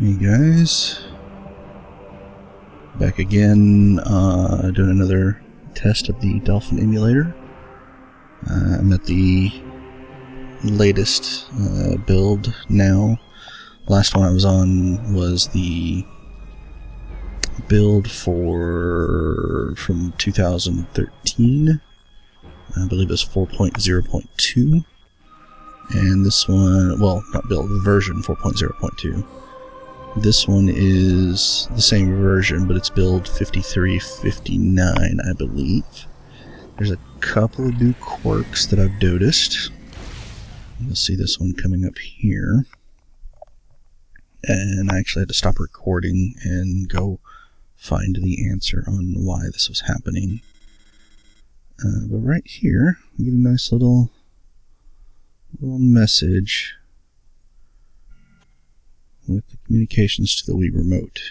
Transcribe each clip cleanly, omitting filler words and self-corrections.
Hey guys, back again, doing another test of the Dolphin emulator. I'm at the latest build now. Last one I was on was the build from 2013. I believe it was 4.0.2. And this one, well, not build, the version 4.0.2. This one is the same version, but it's build 5359, I believe. There's a couple of new quirks that I've noticed. You'll see this one coming up here. And I actually had to stop recording and go find the answer on why this was happening. But right here, we get a nice little message with the communications to the Wii remote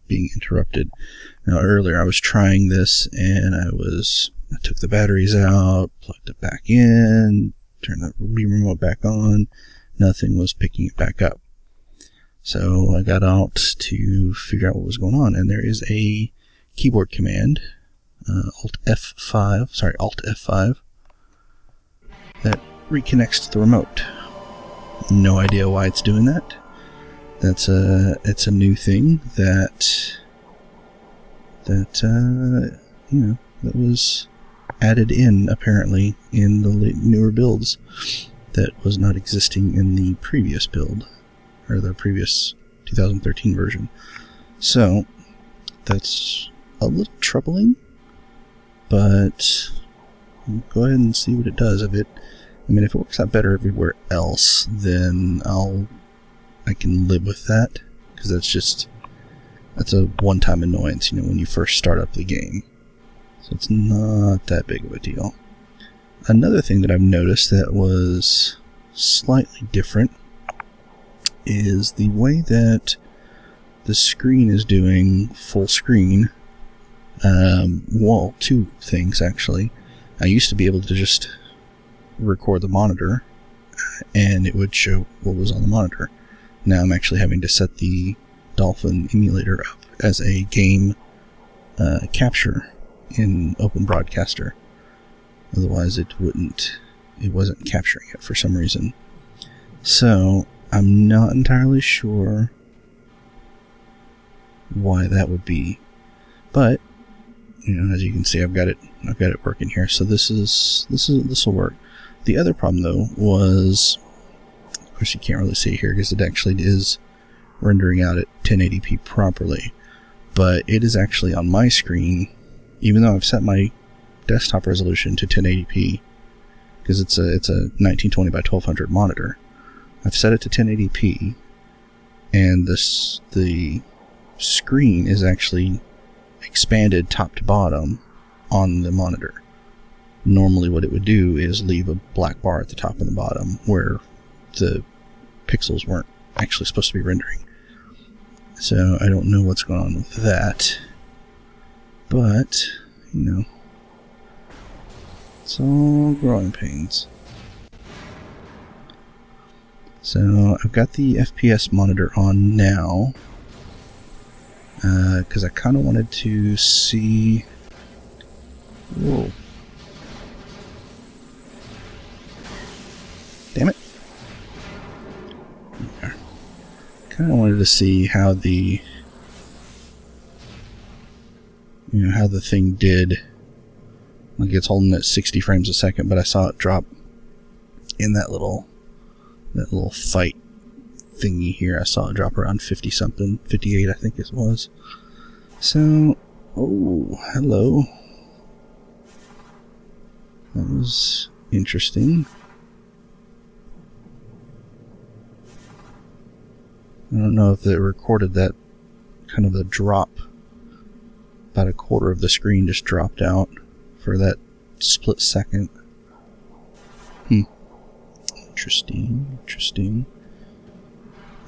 being interrupted. Now earlier I was trying this and I took the batteries out, plugged it back in, turned the Wii remote back on. Nothing was picking it back up. So I got out to figure out what was going on, and there is a keyboard command, Alt F5, that reconnects to the remote. No idea why it's doing that. It's a new thing that was added in apparently in the newer builds that was not existing in the previous build, or the previous 2013 version. So that's a little troubling, but we'll go ahead and see what it does. If it works out better everywhere else, then I can live with that, because that's a one-time annoyance, when you first start up the game. So it's not that big of a deal. Another thing that I've noticed that was slightly different is the way that the screen is doing full screen. Well, two things actually. I used to be able to just record the monitor and it would show what was on the monitor. Now I'm actually having to set the Dolphin emulator up as a game capture in Open Broadcaster. Otherwise it wasn't capturing it for some reason. So I'm not entirely sure why that would be. But as you can see, I've got it working here. So this will work. The other problem though was, of course you can't really see here because it actually is rendering out at 1080p properly, but it is actually on my screen, even though I've set my desktop resolution to 1080p, because it's a 1920 by 1200 monitor. I've set it to 1080p, and the screen is actually expanded top to bottom on the monitor. Normally what it would do is leave a black bar at the top and the bottom where the pixels weren't actually supposed to be rendering. So I don't know what's going on with that, but it's all growing pains. So I've got the FPS monitor on now, because I kind of wanted to see. Whoa. Damn it. There. Kind of wanted to see how the thing did. Like, it's holding at 60 frames a second, but I saw it drop in that little fight thingy here. I saw it drop around 50 something, 58 I think it was. So, oh, hello. That was interesting. I don't know if they recorded that kind of a drop. About a quarter of the screen just dropped out for that split second. Interesting.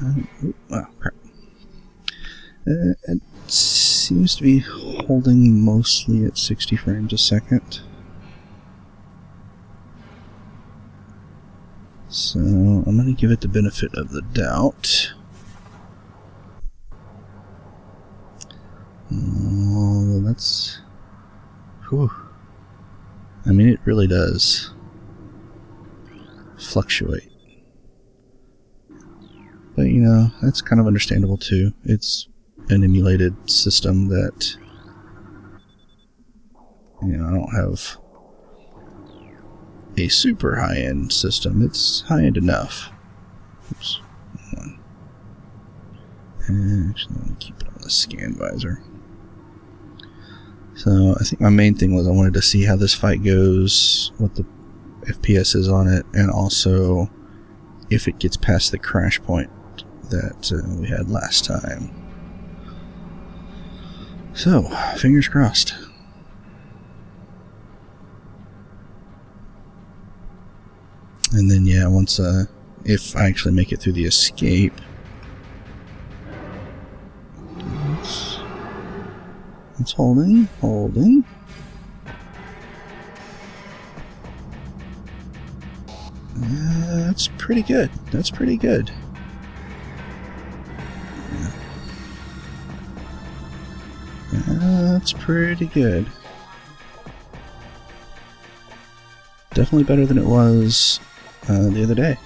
Oh, crap. It seems to be holding mostly at 60 frames a second. So I'm going to give it the benefit of the doubt Oh, that's... Whew. I mean, it really does fluctuate. But, you know, that's kind of understandable, too. It's an emulated system that... You know, I don't have a super high-end system. It's high-end enough. Oops. One. And actually, let me keep it on the scan visor. So, I think my main thing was I wanted to see how this fight goes, what the FPS is on it, and also if it gets past the crash point that we had last time. So, fingers crossed. And then, yeah, once, if I actually make it through the escape... It's holding. That's pretty good. That's pretty good. That's pretty good. Definitely better than it was the other day.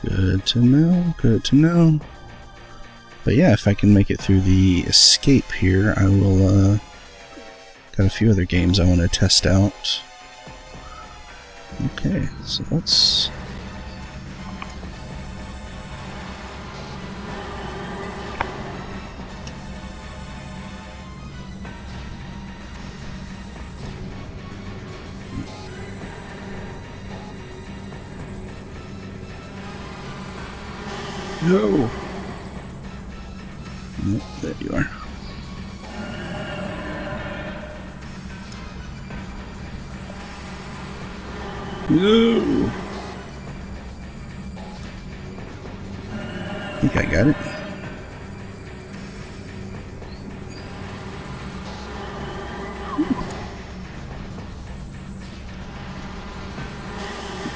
Good to know, good to know. But yeah, if I can make it through the escape here, I will, got a few other games I want to test out. Okay, so let's... No! Yep, there you are. No! I think I got it.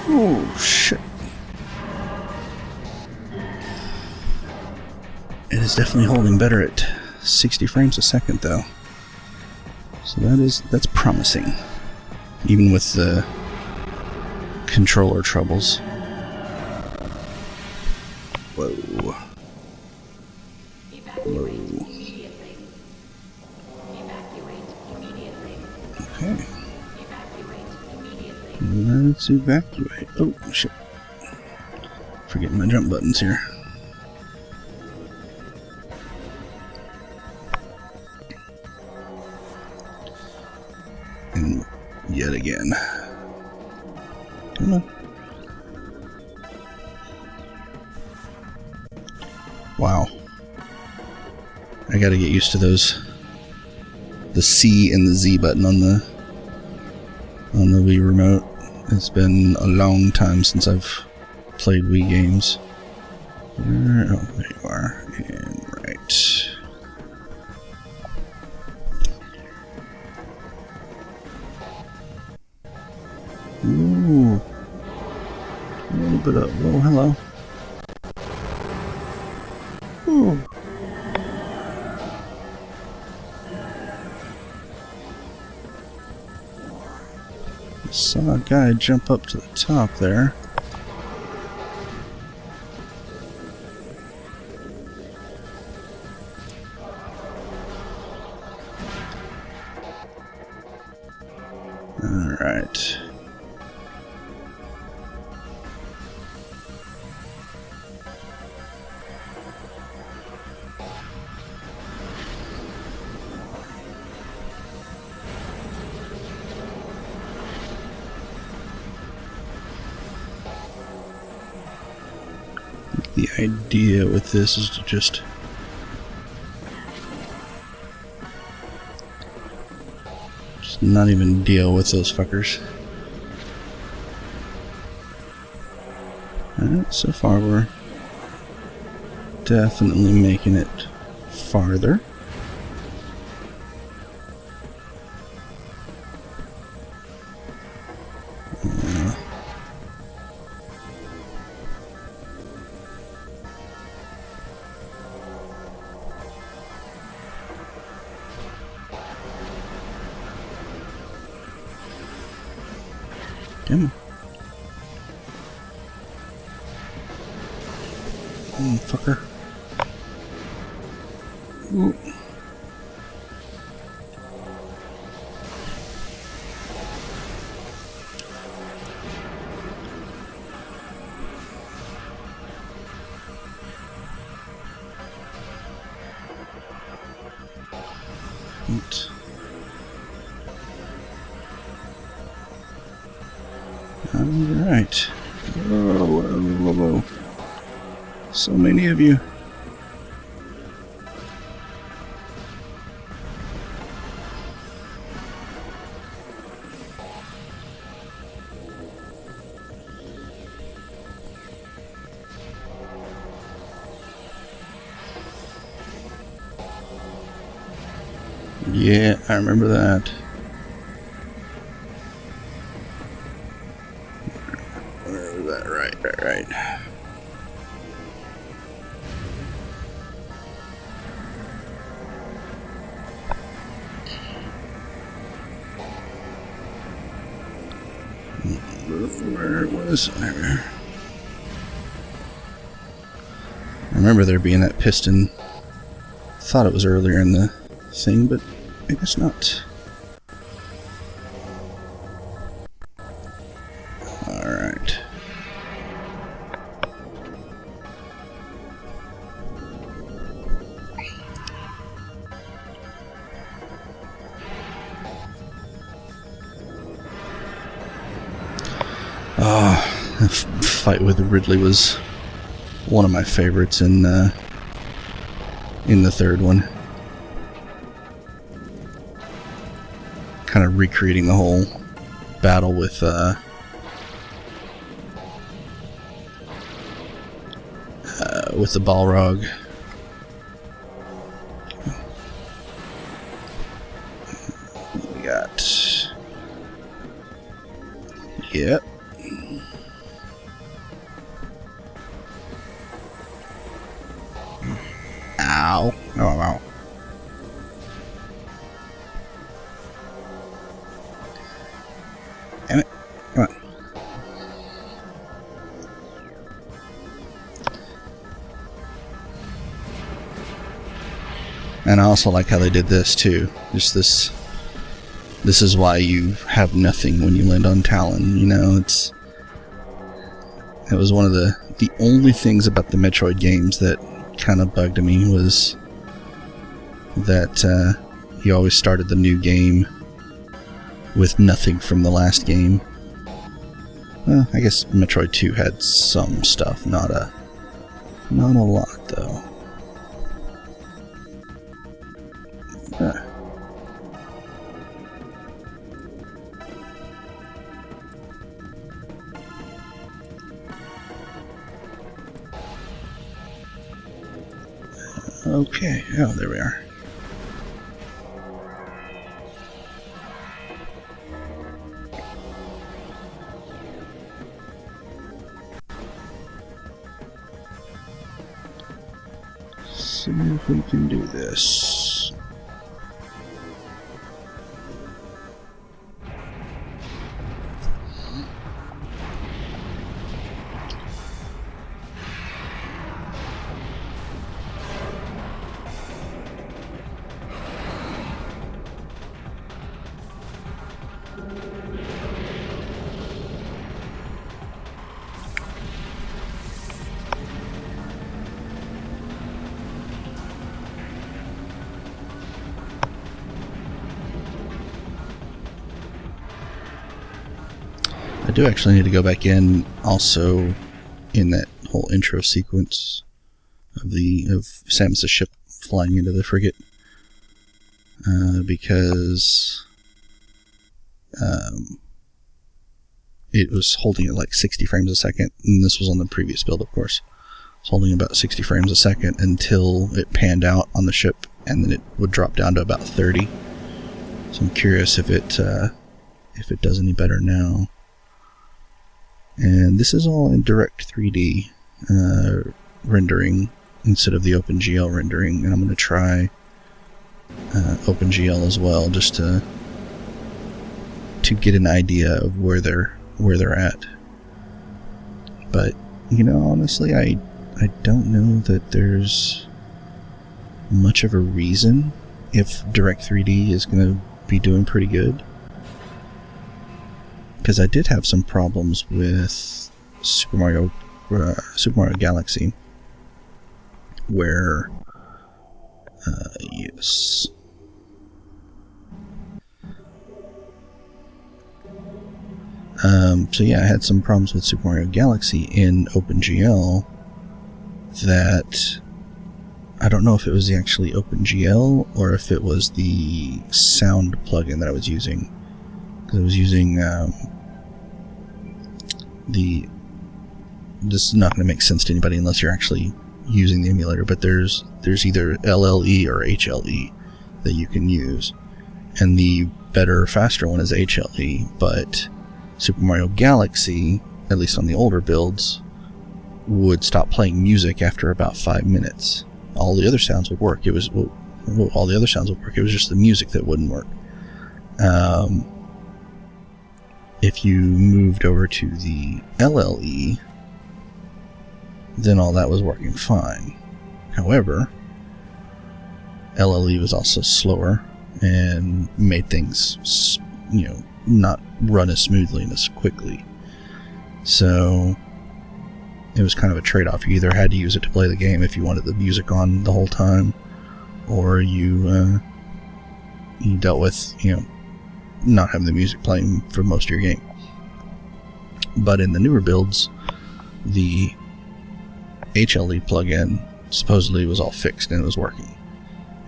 Oh, shit. It is definitely holding better at 60 frames a second, though. So that's promising. Even with the controller troubles. Whoa. Whoa. Okay. Let's evacuate. Oh, shit. Forgetting my jump buttons here. And yet again. Come on. Wow. I gotta get used to those. The C and the Z button on the Wii remote. It's been a long time since I've played Wii games. Oh, there you are. And right. Ooh. A little bit of... Oh, hello. Ooh. I saw a guy jump up to the top there. Alright. The idea with this is to just not even deal with those fuckers. Alright, so far we're definitely making it farther. Come on. Fucker. Ooh. Alright. Whoa, whoa, whoa, whoa. So many of you. Yeah, I remember that. Where was that? Right. Where it was? There. I remember there being that piston. Thought it was earlier in the thing, but I guess not. Alright. Oh, the fight with Ridley was one of my favorites in the third one. Kind of recreating the whole battle with the Balrog. We got, yep. Ow! Ow! Damn it! Come on. And I also like how they did this too. Just this. This is why you have nothing when you land on Talon. You know, it was one of the only things about the Metroid games that kind of bugged me was that you always started the new game with nothing from the last game. Well, I guess Metroid 2 had some stuff, not a lot though. Okay, oh, there we are. See if we can do this. I do actually need to go back in also in that whole intro sequence of Samus's ship flying into the frigate, because it was holding at like 60 frames a second, and this was on the previous build, of course. It's holding about 60 frames a second until it panned out on the ship, and then it would drop down to about 30. So I'm curious if it does any better now. And this is all in direct 3D rendering instead of the OpenGL rendering, and I'm going to try OpenGL as well, just to get an idea of where they're where they're at. But, you know, honestly, I don't know that there's much of a reason if Direct 3D is going to be doing pretty good. Because I did have some problems with Super Mario Galaxy, where, yes. So yeah, I had some problems with Super Mario Galaxy in OpenGL that I don't know if it was actually OpenGL or if it was the sound plugin that I was using. Because I was using this is not going to make sense to anybody unless you're actually using the emulator, but there's either LLE or HLE that you can use. And the better, faster one is HLE, but Super Mario Galaxy, at least on the older builds, would stop playing music after about 5 minutes. All the other sounds would work. It was all the other sounds would work. It was just the music that wouldn't work. If you moved over to the LLE, then all that was working fine. However, LLE was also slower and made things, you know, not run as smoothly and as quickly. So it was kind of a trade-off. You either had to use it to play the game if you wanted the music on the whole time, or you dealt with, you know, not having the music playing for most of your game. But in the newer builds, the HLE plugin supposedly was all fixed and it was working.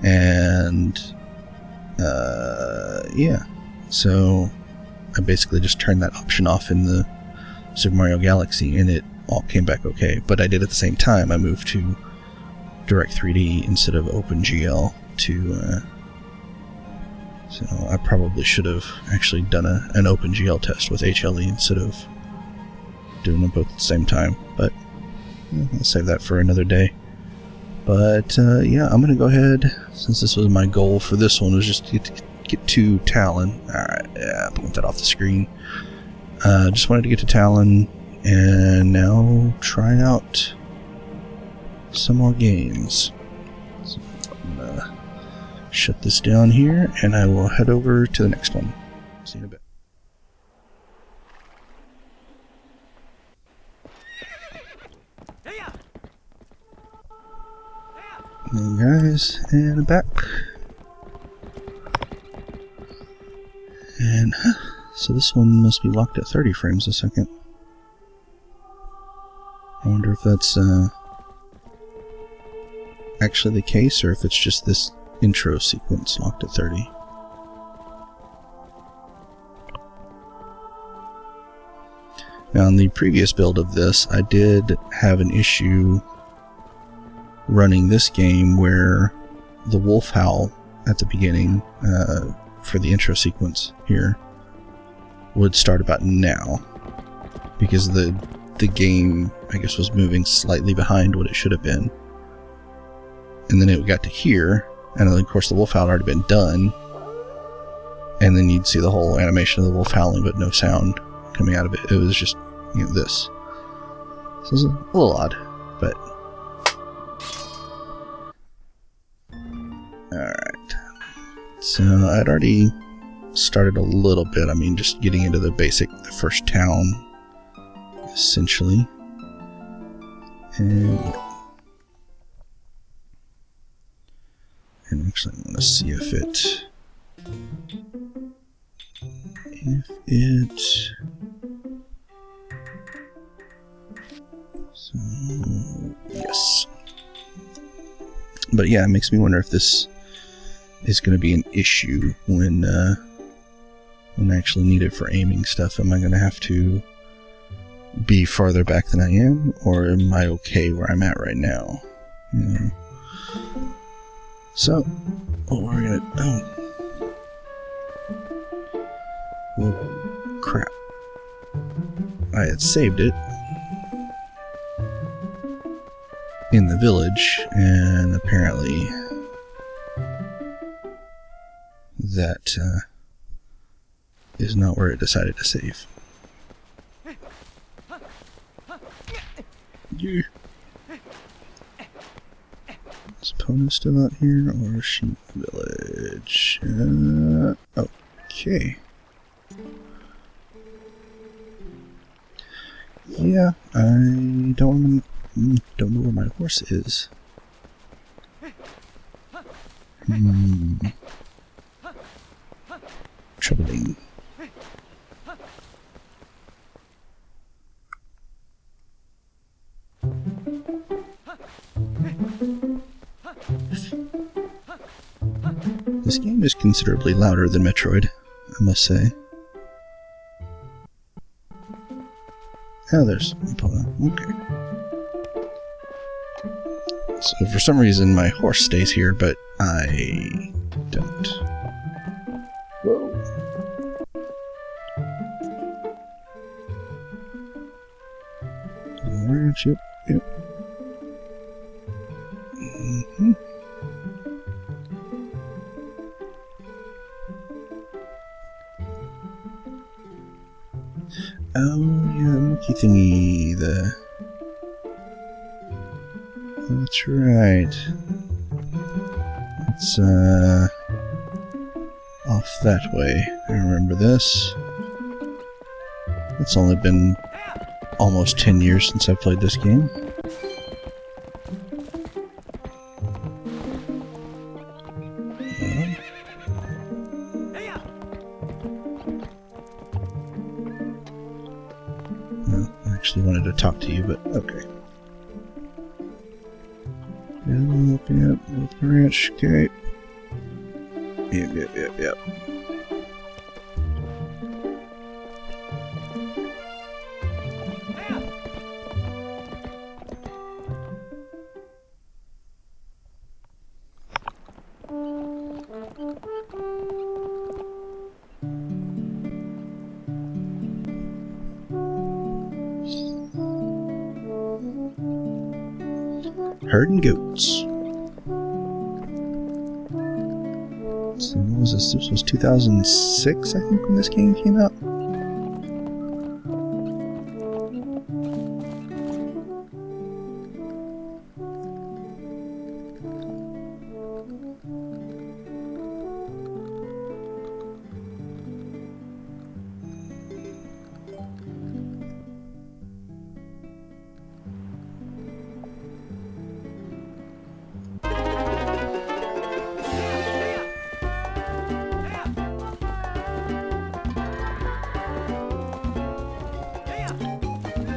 And yeah, so I basically just turned that option off in the Super Mario Galaxy and it all came back okay. But I did at the same time, I moved to Direct 3D instead of OpenGL to so I probably should have actually done an OpenGL test with HLE instead of doing them both at the same time, but I'll save that for another day. But yeah, I'm gonna go ahead, since this was my goal for this one, was just to get to Talon. Alright, yeah, point that off the screen. Just wanted to get to Talon and now try out some more games. So I'm gonna shut this down here and I will head over to the next one. See you in a bit. Hey guys, and I'm back. And so this one must be locked at 30 frames a second. I wonder if that's actually the case, or if it's just this intro sequence locked at 30. Now, in the previous build of this, I did have an issue running this game where the wolf howl at the beginning for the intro sequence here would start about now, because the game, I guess, was moving slightly behind what it should have been. And then it got to here, and then of course the wolf howl had already been done, and then you'd see the whole animation of the wolf howling but no sound coming out of it. It was just, you know, this. So it was a little odd, but alright. So I'd already started a little bit, I mean, just getting into the first town, essentially. And actually I want to see if it so yes. But yeah, it makes me wonder if this is going to be an issue when I actually need it for aiming stuff. Am I going to have to be farther back than I am, or am I okay where I'm at right now? You know? So, what we're gonna... Oh. Well, crap. I had saved it in the village, and apparently that is not where it decided to save. Yeah. Is Pona still out here, or is she in the village? Okay. Yeah, I don't know where my horse is. Troubling. This game is considerably louder than Metroid, I must say. Oh, there's Epona. Okay. So for some reason my horse stays here, but I don't. Whoa. Orange, yep. Mm-hmm. Oh, yeah, the monkey thingy, That's right. It's, off that way. I remember this. It's only been almost 10 years since I played this game. Actually wanted to talk to you, but okay. Yep, branch, okay. Yep. Herding goats. So what was this? This was 2006, I think, when this game came out.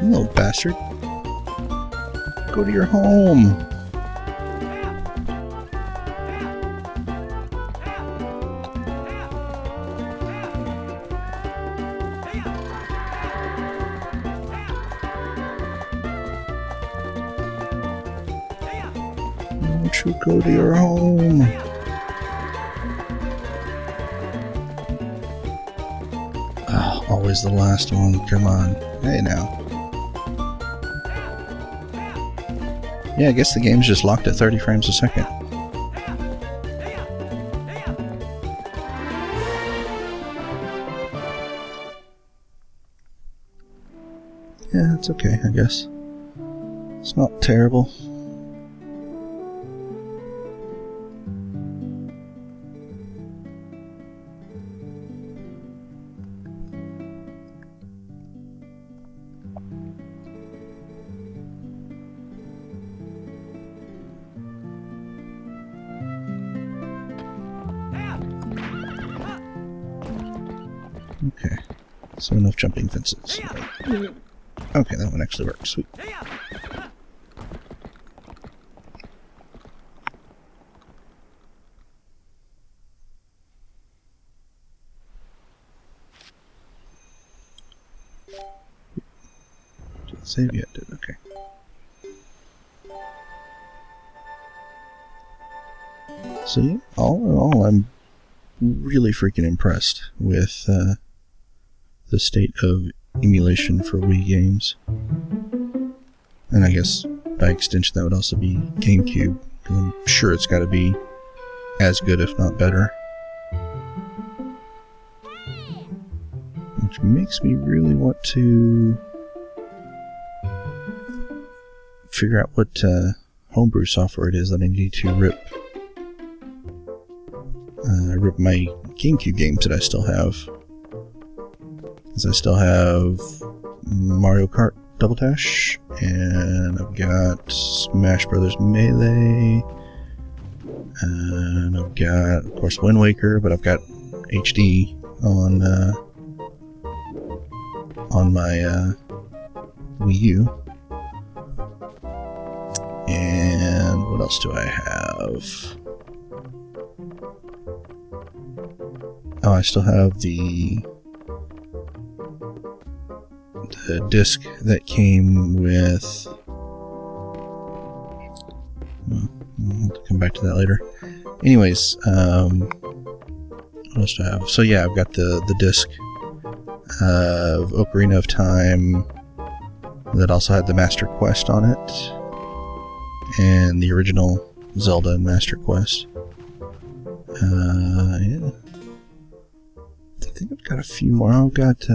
You little bastard. Go to your home. Won't you go to your home? Oh, always the last one. Come on. Hey now. Yeah, I guess the game's just locked at 30 frames a second. Yeah, it's okay, I guess. It's not terrible. Okay, so enough jumping fences. Okay, that one actually works. Sweet. Didn't save yet, did it? Okay. So yeah, all in all, I'm really freaking impressed with the state of emulation for Wii games. And I guess by extension that would also be GameCube, because I'm sure it's got to be as good if not better. Which makes me really want to figure out what homebrew software it is that I need to rip my GameCube games that I still have. Because I still have Mario Kart Double Dash, and I've got Smash Brothers Melee, and I've got, of course, Wind Waker, but I've got HD on my Wii U. And what else do I have? Oh, I still have the disc that came with... Well, I'll have to come back to that later. Anyways, what else do I have? So yeah, I've got the disc of Ocarina of Time that also had the Master Quest on it, and the original Zelda and Master Quest. Yeah. I think I've got a few more. I've got,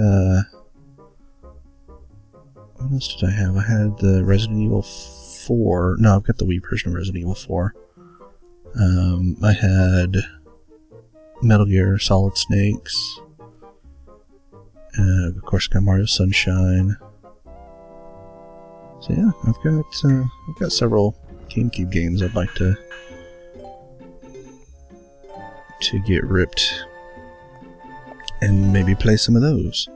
what else did I have? I had the Resident Evil 4. No, I've got the Wii version of Resident Evil 4. I had Metal Gear Solid Snakes. Of course, got Mario Sunshine. So yeah, I've got several GameCube games I'd like to get ripped and maybe play some of those.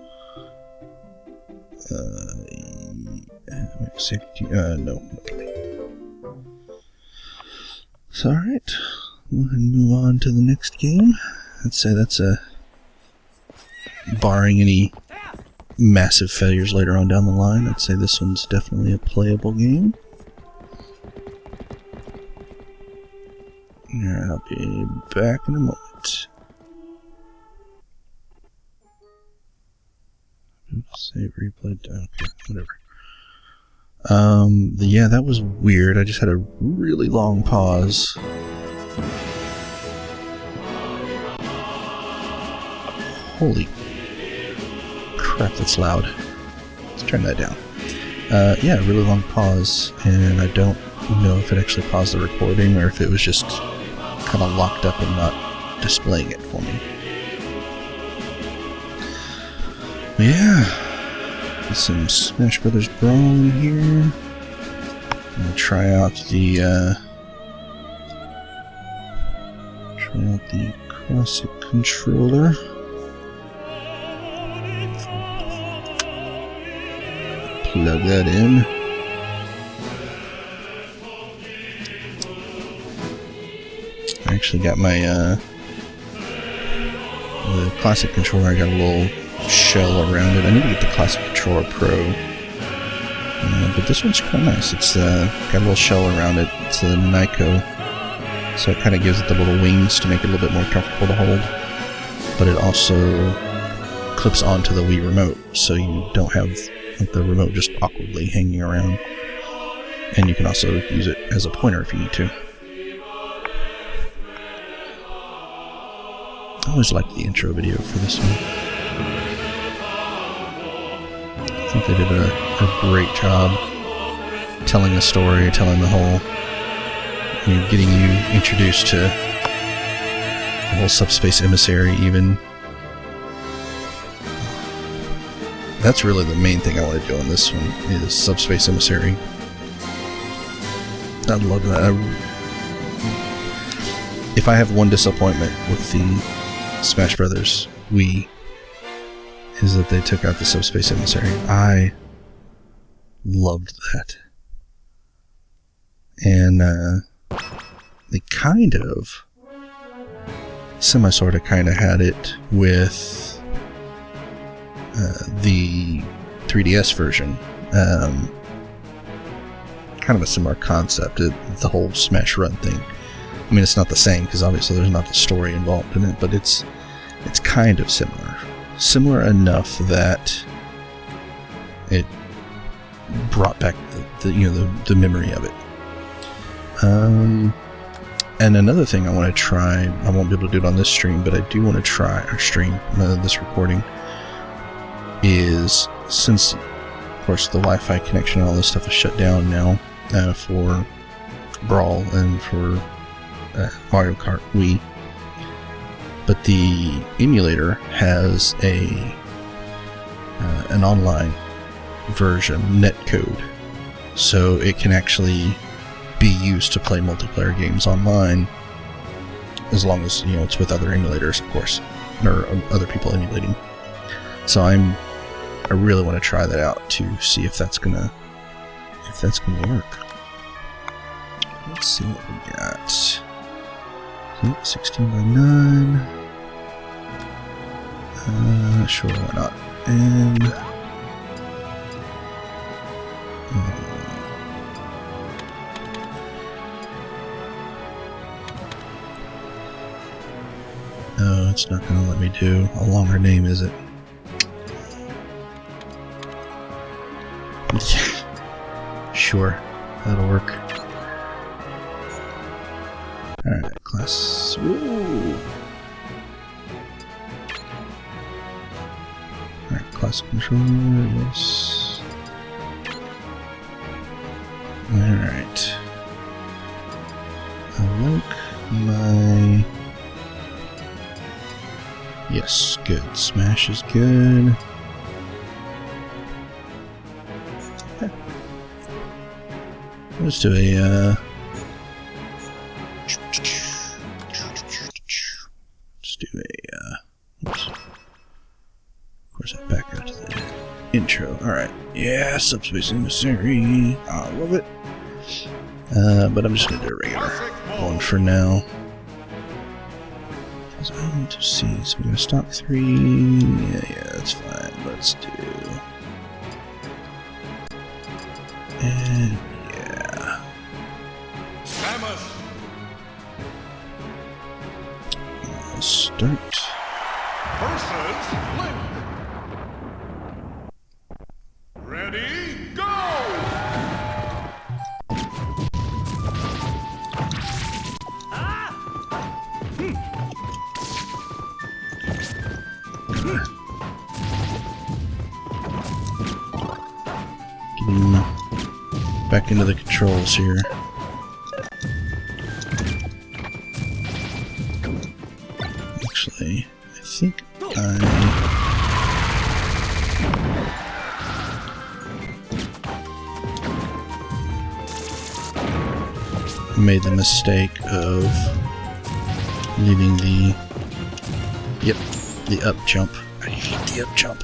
No. So alright, go ahead and move on to the next game. I'd say that's barring any massive failures later on down the line, I'd say this one's definitely a playable game. Alright, I'll be back in a moment. Save, replay, okay, whatever. Yeah, that was weird. I just had a really long pause. Holy crap, that's loud. Let's turn that down. Yeah, a really long pause, and I don't know if it actually paused the recording or if it was just kind of locked up and not displaying it for me. But yeah, there's some Smash Brothers Brawl in here. I'm gonna try out the classic controller. Plug that in. I actually got my the classic controller. I got a little shell around it. I need to get the classic controller Pro, but this one's kind of nice. It's got a little shell around it. It's a Nyko, so it kind of gives it the little wings to make it a little bit more comfortable to hold. But it also clips onto the Wii remote, so you don't have like the remote just awkwardly hanging around. And you can also use it as a pointer if you need to. I always liked the intro video for this one. I think they did a great job telling the story, telling the whole, getting you introduced to the whole Subspace Emissary even. That's really the main thing I want to do on this one, is Subspace Emissary. I love that. If I have one disappointment with the Smash Brothers Wii, is that they took out the Subspace Emissary. I loved that. And they kind of, semi-sorta kind of had it with the 3DS version. Kind of a similar concept, the whole Smash Run thing. I mean, it's not the same, because obviously there's not the story involved in it, but it's kind of similar. Similar enough that it brought back the memory of it. And another thing I want to try, I won't be able to do it on this stream, but I do want to try, this recording, is, since, of course, the Wi-Fi connection and all this stuff is shut down now, for Brawl and for Mario Kart Wii. But the emulator has an online version, netcode, so it can actually be used to play multiplayer games online, as long as it's with other emulators, of course, or other people emulating. So I really want to try that out to see if that's gonna work. Let's see what we got. 16 by 9. Sure, why not? And oh, it's not going to let me do a longer name, is it? Sure, that'll work. Alright, class. Woo! Alright, class controller, yes. Alright. I like my... Yes, good. Smash is good. Okay. Let's do a, oops. Of course, I back out to the intro. Alright. Yeah, Subspace Emissary. I love it. But I'm just going to do a regular one for now. I need to see. So we're going to stock 3. Yeah, that's fine. Let's do. And yeah. I'll start. Versus Link. Ready, go! Getting back into the controls here. Actually, I think I made the mistake of leaving the up jump. I hate the up jump.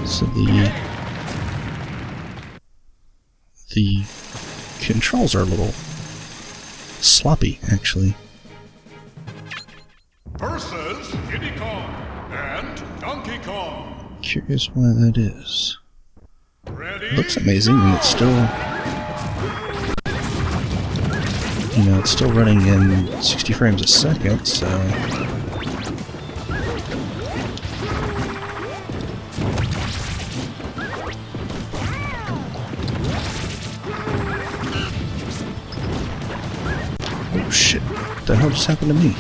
So the controls are a little sloppy, actually. Versus Diddy Kong and Donkey Kong. Curious why that is. Ready, It looks amazing, and it's still, it's still running in 60 frames a second, so. Oh shit, what the hell just happened to me?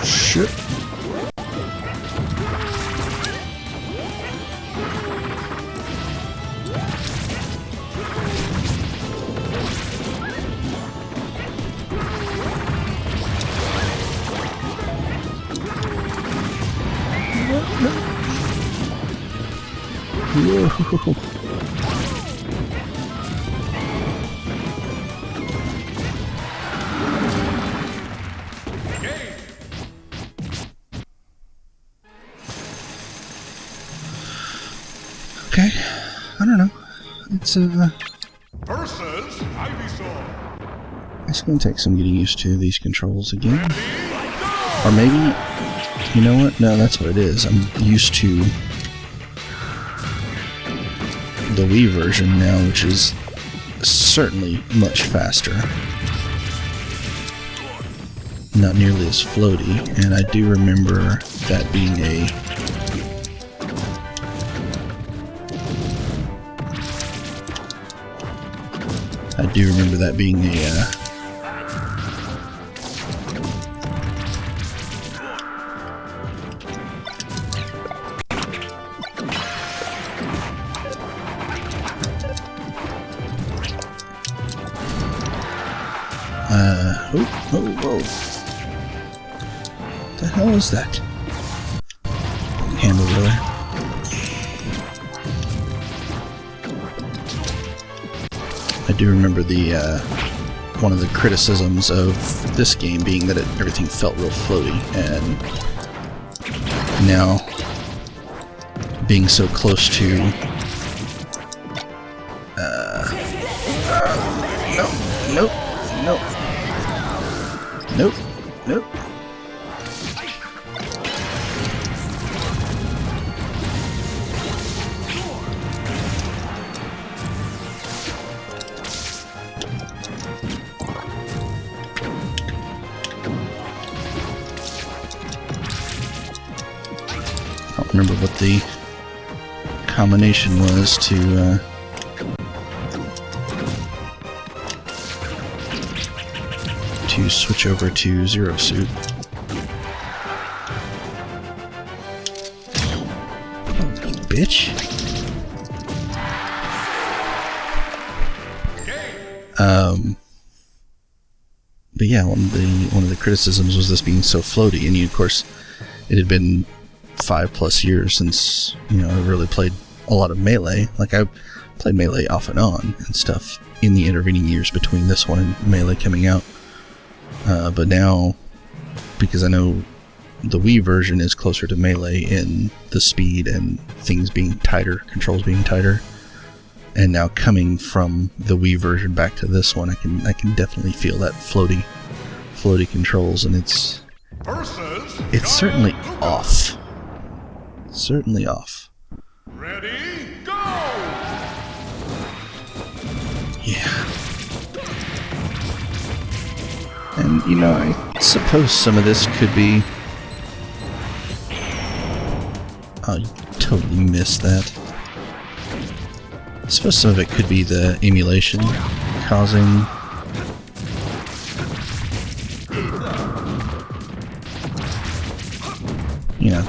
Shit. Whoa. Okay, I don't know. It's versus Ivysaur. It's gonna take some getting used to these controls again. Or maybe, you know what? No, that's what it is. I'm used to the Wii version now, which is certainly much faster. not nearly as floaty, and I do remember that being whoa. What the hell is that? Handle there. I do remember the one of the criticisms of this game being that everything felt real floaty, and now being so close to nope. I don't remember what the combination was to switch over to Zero Suit. Oh, bitch. But yeah, one of the criticisms was this being so floaty, and of course, it had been 5+ years since I really played a lot of Melee. Like, I played Melee off and on and stuff in the intervening years between this one and Melee coming out. But now, because I know the Wii version is closer to Melee in the speed and things being tighter, controls being tighter, and now coming from the Wii version back to this one, I can definitely feel that floaty controls, and it's certainly off. Certainly off. Ready, go! Yeah. And, I suppose some of this could be... Oh, you totally missed that. I suppose some of it could be the emulation causing...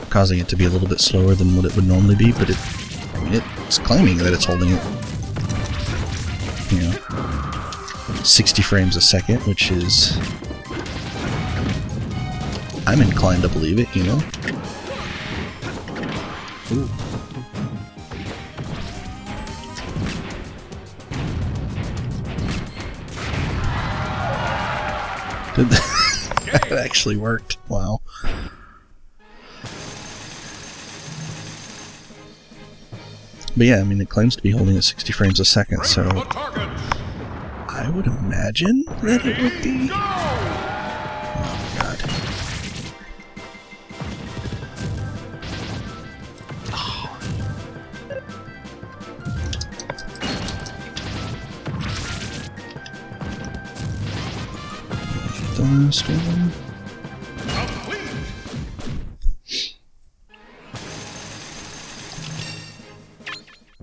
causing it to be a little bit slower than what it would normally be, but it's claiming that it's holding it, 60 frames a second, which is... I'm inclined to believe it, Ooh. That actually worked. Wow. But yeah, it claims to be holding at 60 frames a second, so I would imagine that it would be... Oh, God. Oh. Thunderstorm.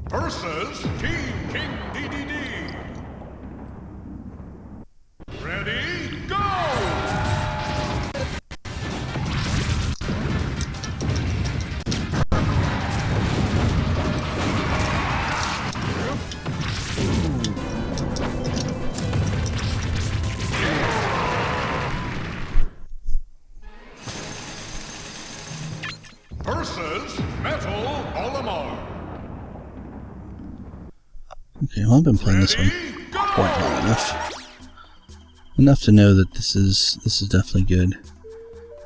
Versus Team King DDD. Ready, go! Versus Metal Olimar. Okay, well, I've been playing this one quite long enough. Enough to know that this is definitely good.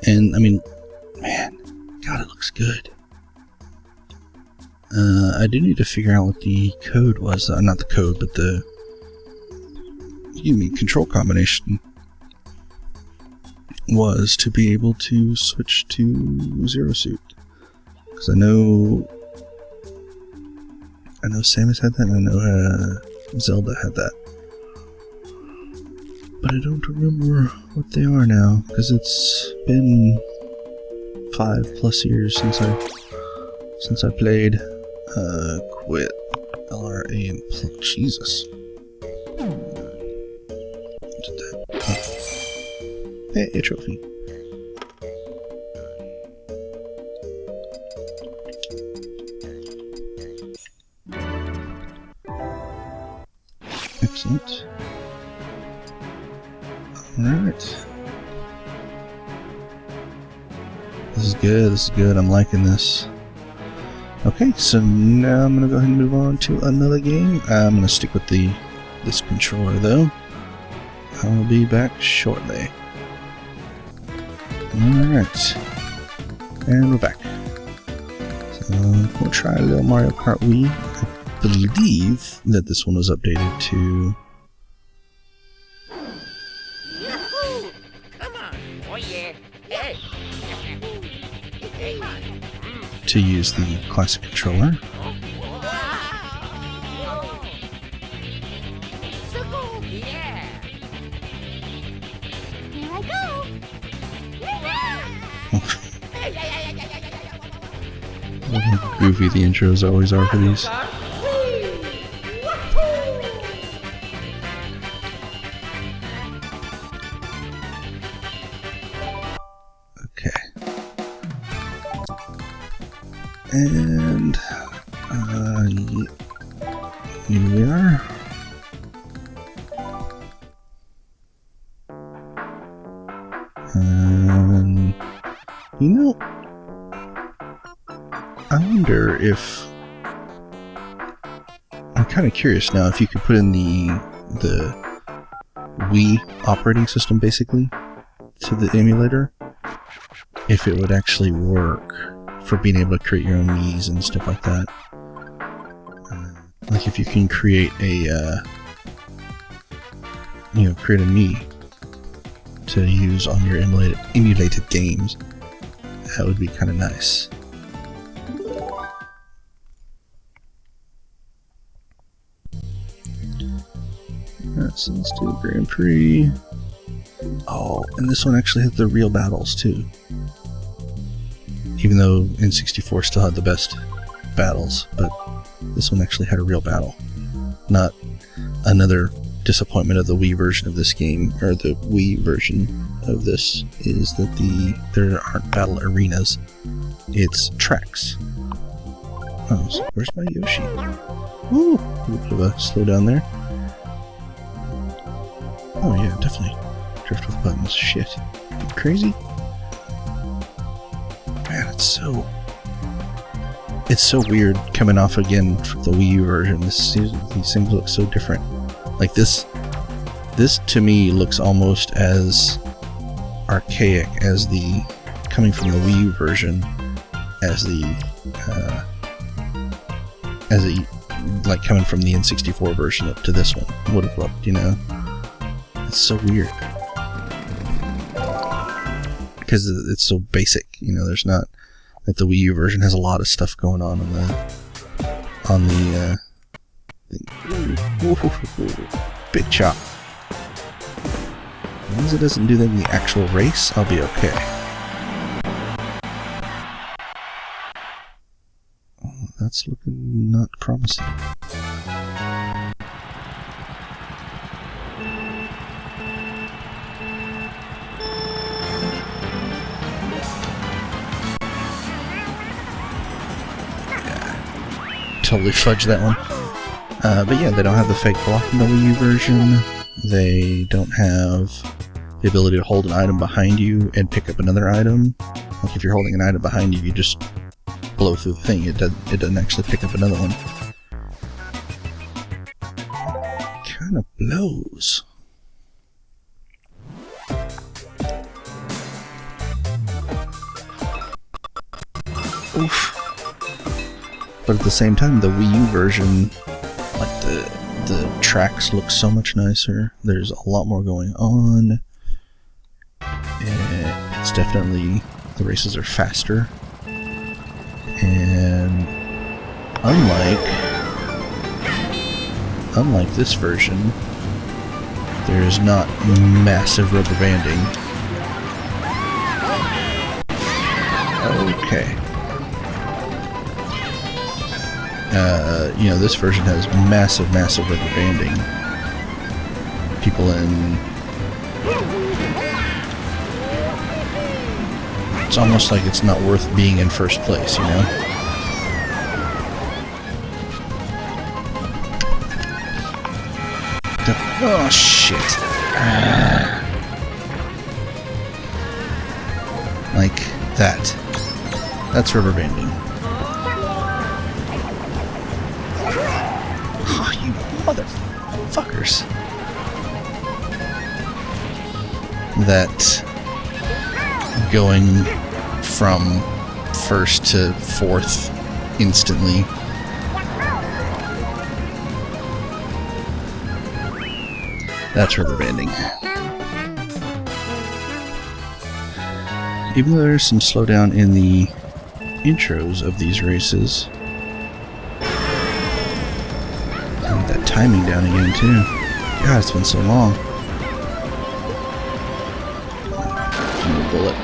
And, man, God, it looks good. I do need to figure out what the code was. Not the code, but the... control combination was to be able to switch to Zero Suit. Because I know Samus had that, and I know Zelda had that. but I don't remember what they are now, because it's been 5+ years since I played. Quit. LRA and Jesus. Did that? Oh. Hey, a trophy. Excellent. Alright. This is good, this is good, I'm liking this. Okay, so now I'm going to go ahead and move on to another game. I'm going to stick with this controller though. I'll be back shortly. Alright. And we're back. So we'll try a little Mario Kart Wii. I believe that this one was updated to... Yahoo! Come on! Oh yeah! Hey! to use the classic controller. So cool! Yeah! Here I go! How goofy the intros always are for these. Okay. And here we are. You know, I wonder if... I'm kind of curious now if you could put in the Wii operating system, basically, to the emulator, if it would actually work for being able to create your own Wiis and stuff like that. Like if you can create a, create a Mii to use on your emulated games, that would be kind of nice. Alright, so let's do Grand Prix. Oh, and this one actually has the real battles too. Even though N64 still had the best battles, but this one actually had a real battle. Not another disappointment of the Wii version of this game, or the Wii version of this, is that there aren't battle arenas. It's tracks. Oh, so where's my Yoshi? Woo! A little bit of a slowdown there. Oh yeah, definitely. Drift with buttons. Shit. You crazy? Man, it's so weird coming off again from the Wii U version. These things look so different. Like this to me looks almost as archaic as the coming from the Wii U version as like coming from the N64 version up to this one would have looked, It's so weird. Because it's so basic, there's not, like the Wii U version has a lot of stuff going on the big chop. As long as it doesn't do that in the actual race, I'll be okay. Oh, that's looking not promising. Totally fudged that one. But yeah, they don't have the fake block in the Wii U version. They don't have the ability to hold an item behind you and pick up another item. Like if you're holding an item behind you, you just blow through the thing. It doesn't actually pick up another one. Kind of blows. Oof. But at the same time, the Wii U version, like the tracks look so much nicer. There's a lot more going on. It's definitely, the races are faster. And unlike this version, There is not massive rubber banding. Okay. You know, this version has massive rubber banding. People in... It's almost like it's not worth being in first place, you know? Oh, shit. Like that. That's rubber banding. Oh, you motherfuckers. That going from first to fourth instantly. That's rubber banding. Even though there's some slowdown in the intros of these races. And that timing down again too. God, it's been so long. Give me a bullet.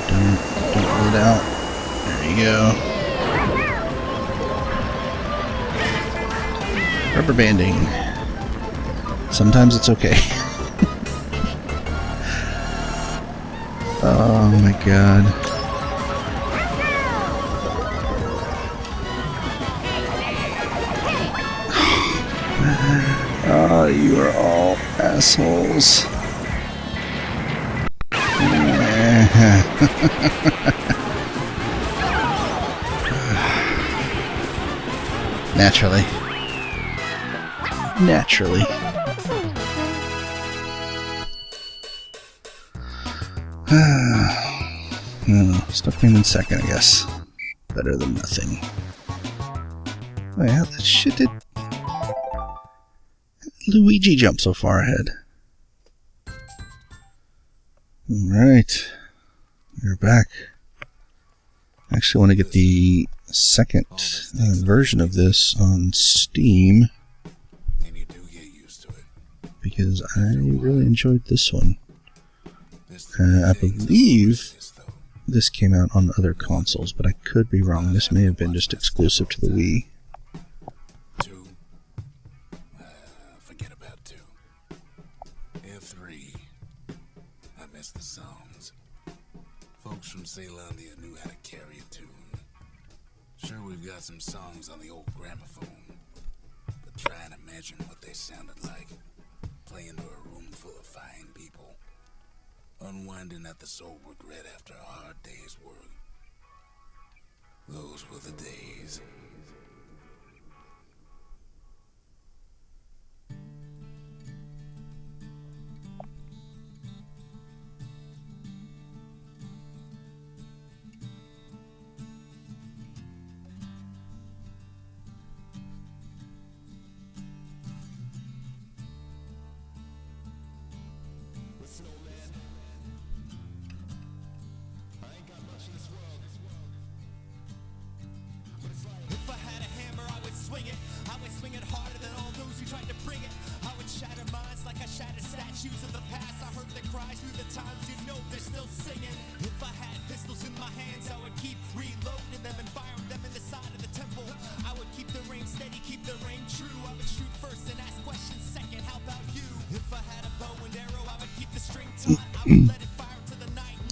Don't let it out. There you go. Rubber banding. Sometimes it's okay. Oh my god. Oh, you are all assholes. Naturally. Naturally. Stuck him in second, I guess. Better than nothing. Oh yeah, that shit did... Luigi jumped so far ahead. Alright. We're back. I actually want to get the second version of this on Steam. Because I really enjoyed this one. I believe this came out on other consoles, but I could be wrong. This may have been just exclusive to the Wii. Forget about 2. F3. I miss the songs. Folks from Zealandia knew how to carry a tune. Sure, we've got some songs on the old gramophone, but try and imagine what they sounded like. Playing to a room full of fine people. Unwinding at the soul regret after a hard day's work. Those were the days.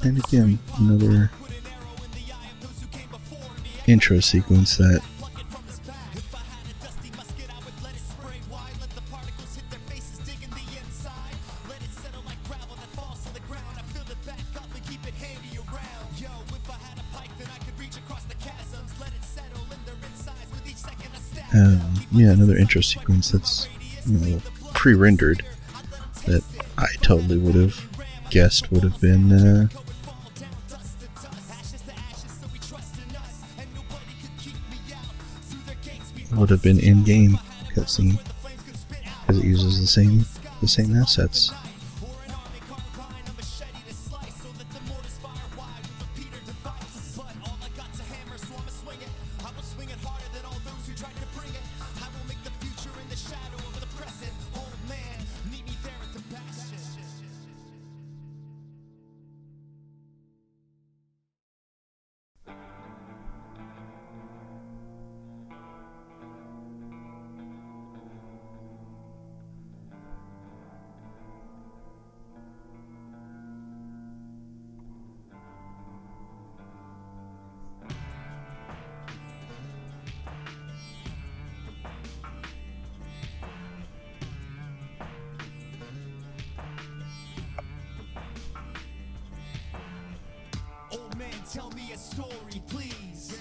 And again, another intro sequence that another intro sequence that's, you know, pre-rendered that I totally would have guessed would have been in-game cutscene because it uses the same assets. tell me a story, please.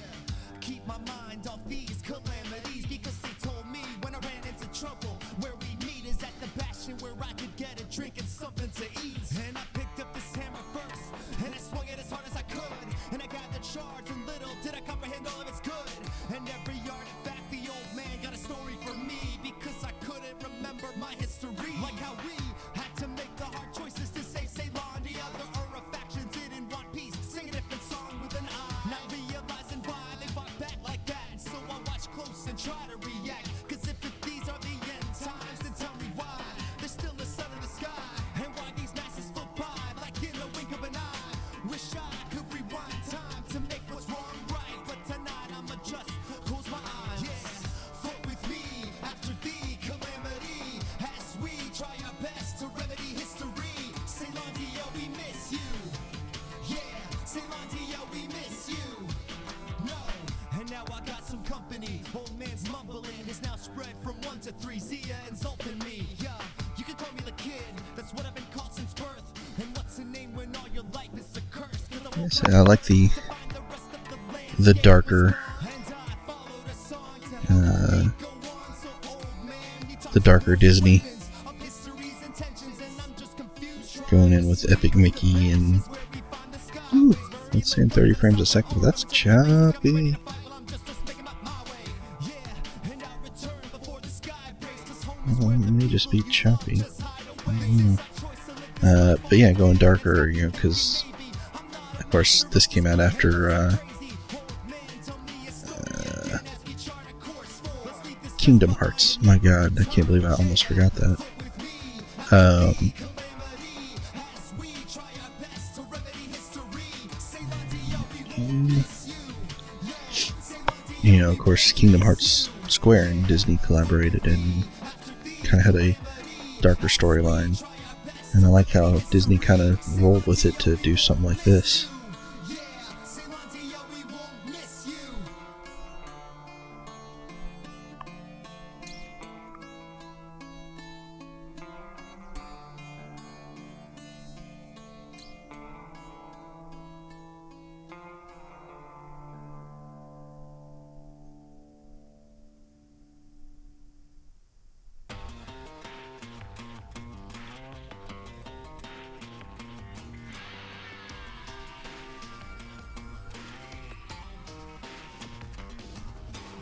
Keep my mind off these calamities, because they told me when I ran into trouble, where we meet is at the bastion where I could get a drink and something to eat. And I picked up this hammer first, and I swung it as hard as I could, and I gathered shards, and little did I comprehend all of its good. And every artifact, the old man got a story for me, because I couldn't remember my history. Like how we had to make the hard choices to save Ceylon. The other Ura faction didn't want peace, sing a different song with an eye. Not realizing why they fought back like that, so I watch close and try to react. Cause if these are the end times, then tell me why there's still a sun in the sky, and why these masses float by like in the wink of an eye. Wish I could rewind time to make what's wrong right, but tonight I'ma just close my eyes. Yeah, float with me after the calamity, as we try our best to remedy history. Ceylon, we miss you. Yeah, Ceylon, we miss you. No, and now I got some company. Old man's mumbling is now spread from 1 to 3. Zia and Zolf and me. Yeah, you can call me the kid. That's what I've been called since birth. And what's the name when all your life is a curse? Yes, I like the darker, Disney, going in with Epic Mickey and let's say in 30 frames a second. That's choppy. Well, it may just be choppy. But yeah, going darker, you know, because of course this came out after Kingdom Hearts. My god, I can't believe I almost forgot that. You know, of course, Kingdom Hearts Square and Disney collaborated and kind of had a darker storyline. And I like how Disney kind of rolled with it to do something like this.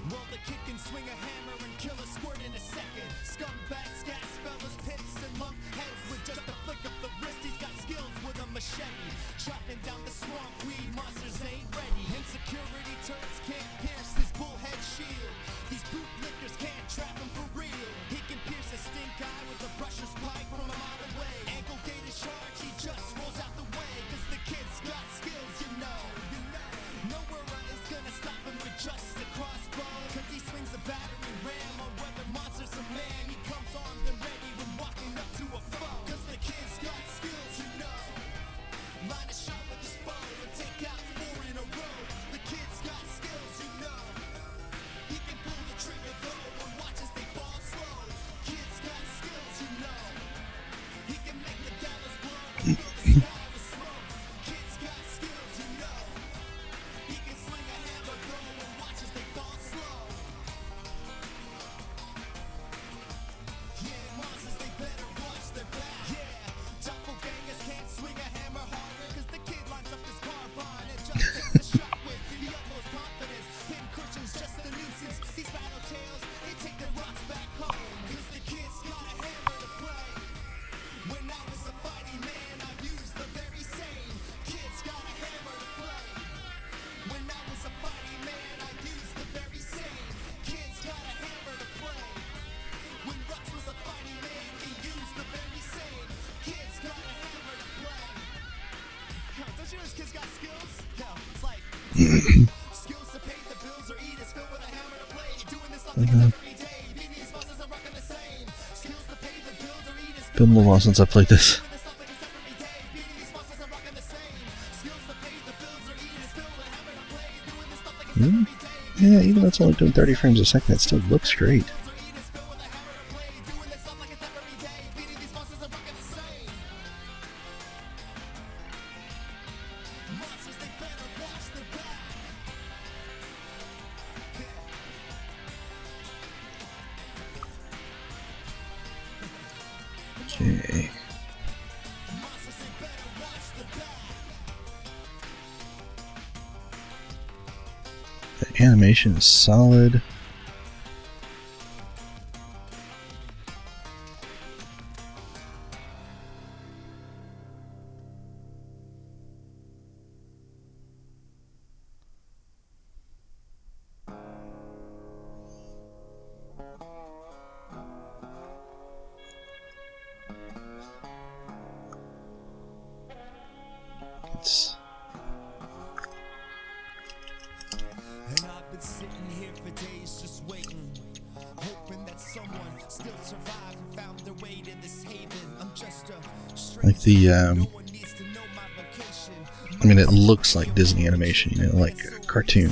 Well, the kid can swing a hammer and kill a squirt in a second. Scumbags, gas fellas, pits, and lump heads. With just a flick of the wrist, he's got skills with a machete. Chopping down the swamp, weed monsters ain't ready. Insecurity turrets can't pierce his bullhead shield. These bootlickers can't trap him for real. He can pierce a stink eye with a brusher's pipe from a mile away. Ankle gated charge, he just rolls out the way. Cause the kid's got skills, you know. Nowhere is gonna stop him with just a crossbow. Cause he swings a battering ram on whether monster's a man. He comes armed and ready when walking up to a foe. Cause the kid's got skills, you know. Line a shot with his bow and take out 4 in a row. The kid's got skills, you know. He can pull the trigger though and watch as they fall slow. Kid's got skills, you know. He can make the gallows blow and fill the sky with smoke. Kid's got skills, you know. He can swing a hammer though and watch as they fall slow. Yeah, monsters, they better watch their back. Yeah, doppelgangers can't swing a hammer harder. Cause the kid lines up his carbine and just takes a shot with the utmost confidence. Pin cushions just a nuisance. These battle tales, they take their rocks back home. Cause the kid's got a hammer to play. When I was a fighting man, I used the very same. Kid's got a hammer to play. When I was a fighting man, I used the very same. Kid's got a hammer to play. When Rux was a fighting man, he used the very same. Kid's got a hammer to play. Yo, don't you know this kid's got skills? Yo, it's like skills to pay the bills or eat is filled with a hammer to play. Doing this something every day. Beating these monsters and rocking the same. Skills to pay the bills or eat is Been a little while since I played this. doing this something every day. Beating these monsters and rocking the same. Skills to pay the bills or eat is filled with a hammer to play. Doing this something every day. Yeah, even though it's only doing 30 frames a second, it still looks great. Okay. The animation is solid. And I've been sitting here for days just waiting, hoping that someone still survived and found their way to this haven. I'm just a stranger. Like the, No one needs to know my location. I mean, it looks like Disney animation, you know, like a cartoon.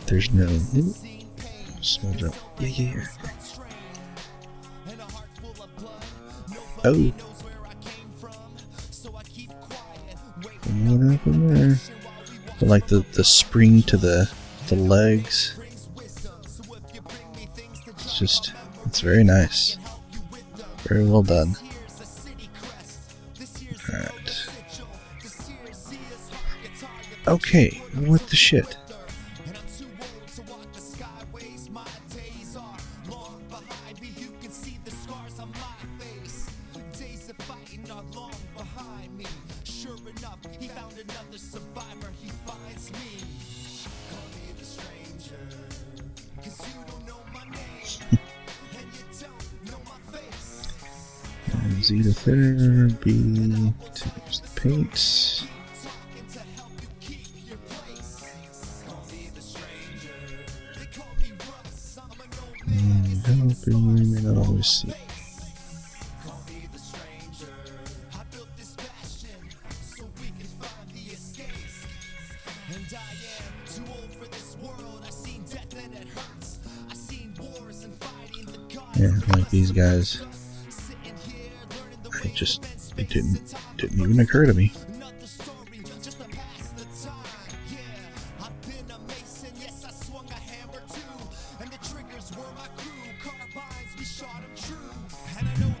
There's no... Ooh, small jump. Yeah, yeah, yeah. Oh. What happened there? But like the spring to the legs. It's just, it's very nice. Very well done. Alright. Okay, what the shit? Z to there, B to use the paint. Helping, we may not always see. Yeah, like these guys. It didn't even occur to me.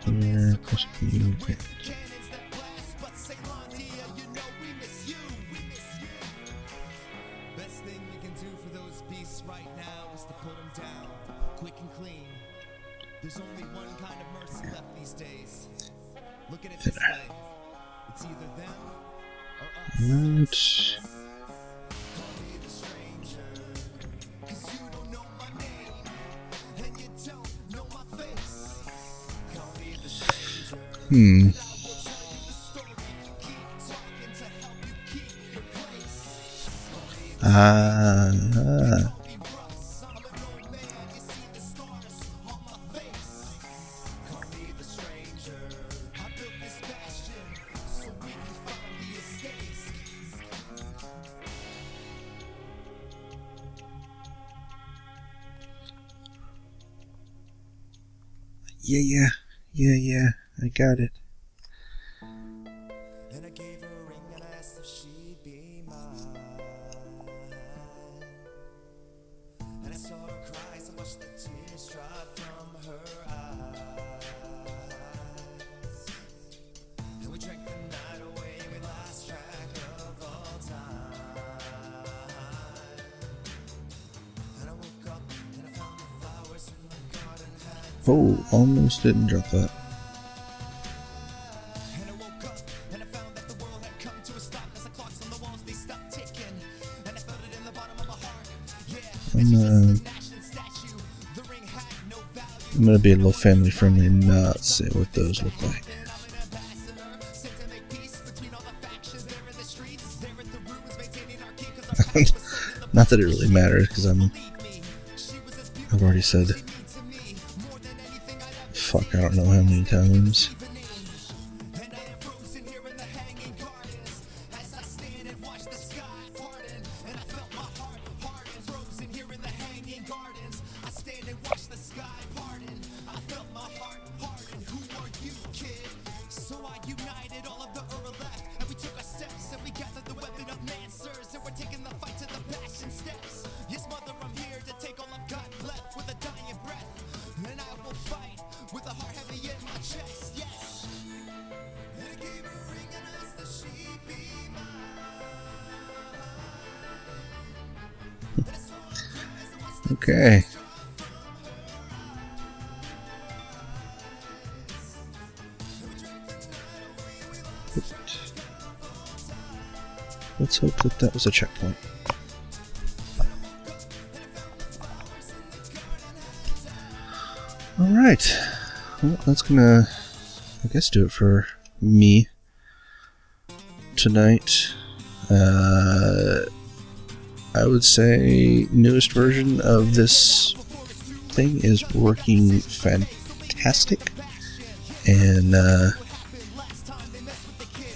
Here, push the okay. Best thing we can do for those beasts right now is to put them down, quick and clean. There's only one kind of mercy left these days. Look at it this way. It's either them or us. Yeah, I got it. And I gave her a ring and I asked if she'd be mine. And I saw her cry as I watched the tears drop from her eyes. And we drank the night away and we lost track of all time. And I woke up and I found the flowers in my garden had Oh, almost didn't drop that. And I woke up and I found that the world had come to a stop as the clocks on the walls they stopped ticking. And I felt it in the bottom of my heart. I'm gonna be a little family friendly and not say what those look like. Not that it really matters, because I've already said fuck, I don't know how many times. With a dying breath, and I will fight with a heart heavy in my chest. Okay. Let's hope that that was a checkpoint. Alright. Well, that's gonna, I guess, do it for me tonight. I would say newest version of this thing is working fantastic, and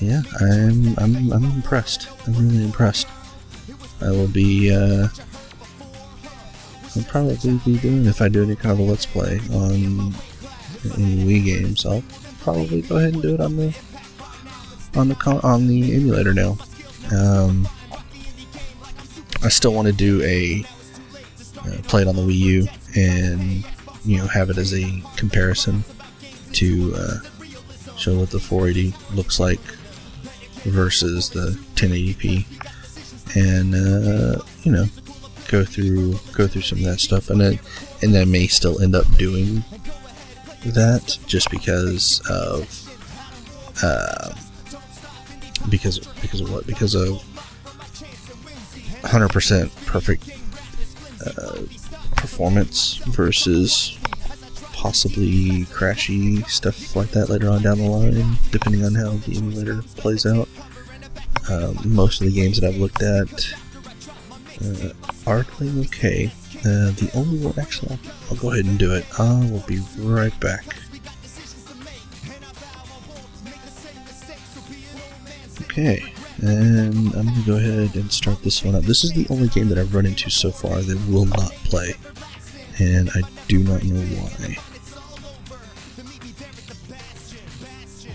yeah, I'm impressed. I'm really impressed. I will be I'll probably be doing, if I do any kind of a let's play on any Wii games, I'll probably go ahead and do it on the emulator now. I still want to do a play it on the Wii U and, you know, have it as a comparison to show what the 480 looks like versus the 1080p, and you know, go through some of that stuff, and then I may still end up doing that just because of what? Because of 100% perfect performance versus possibly crashy stuff like that later on down the line, depending on how the emulator plays out. Most of the games that I've looked at are playing okay. The only one, actually, I'll go ahead and do it. I will be right back. Okay, and I'm going to go ahead and start this one up. This is the only game that I've run into so far that will not play, and I do not know why.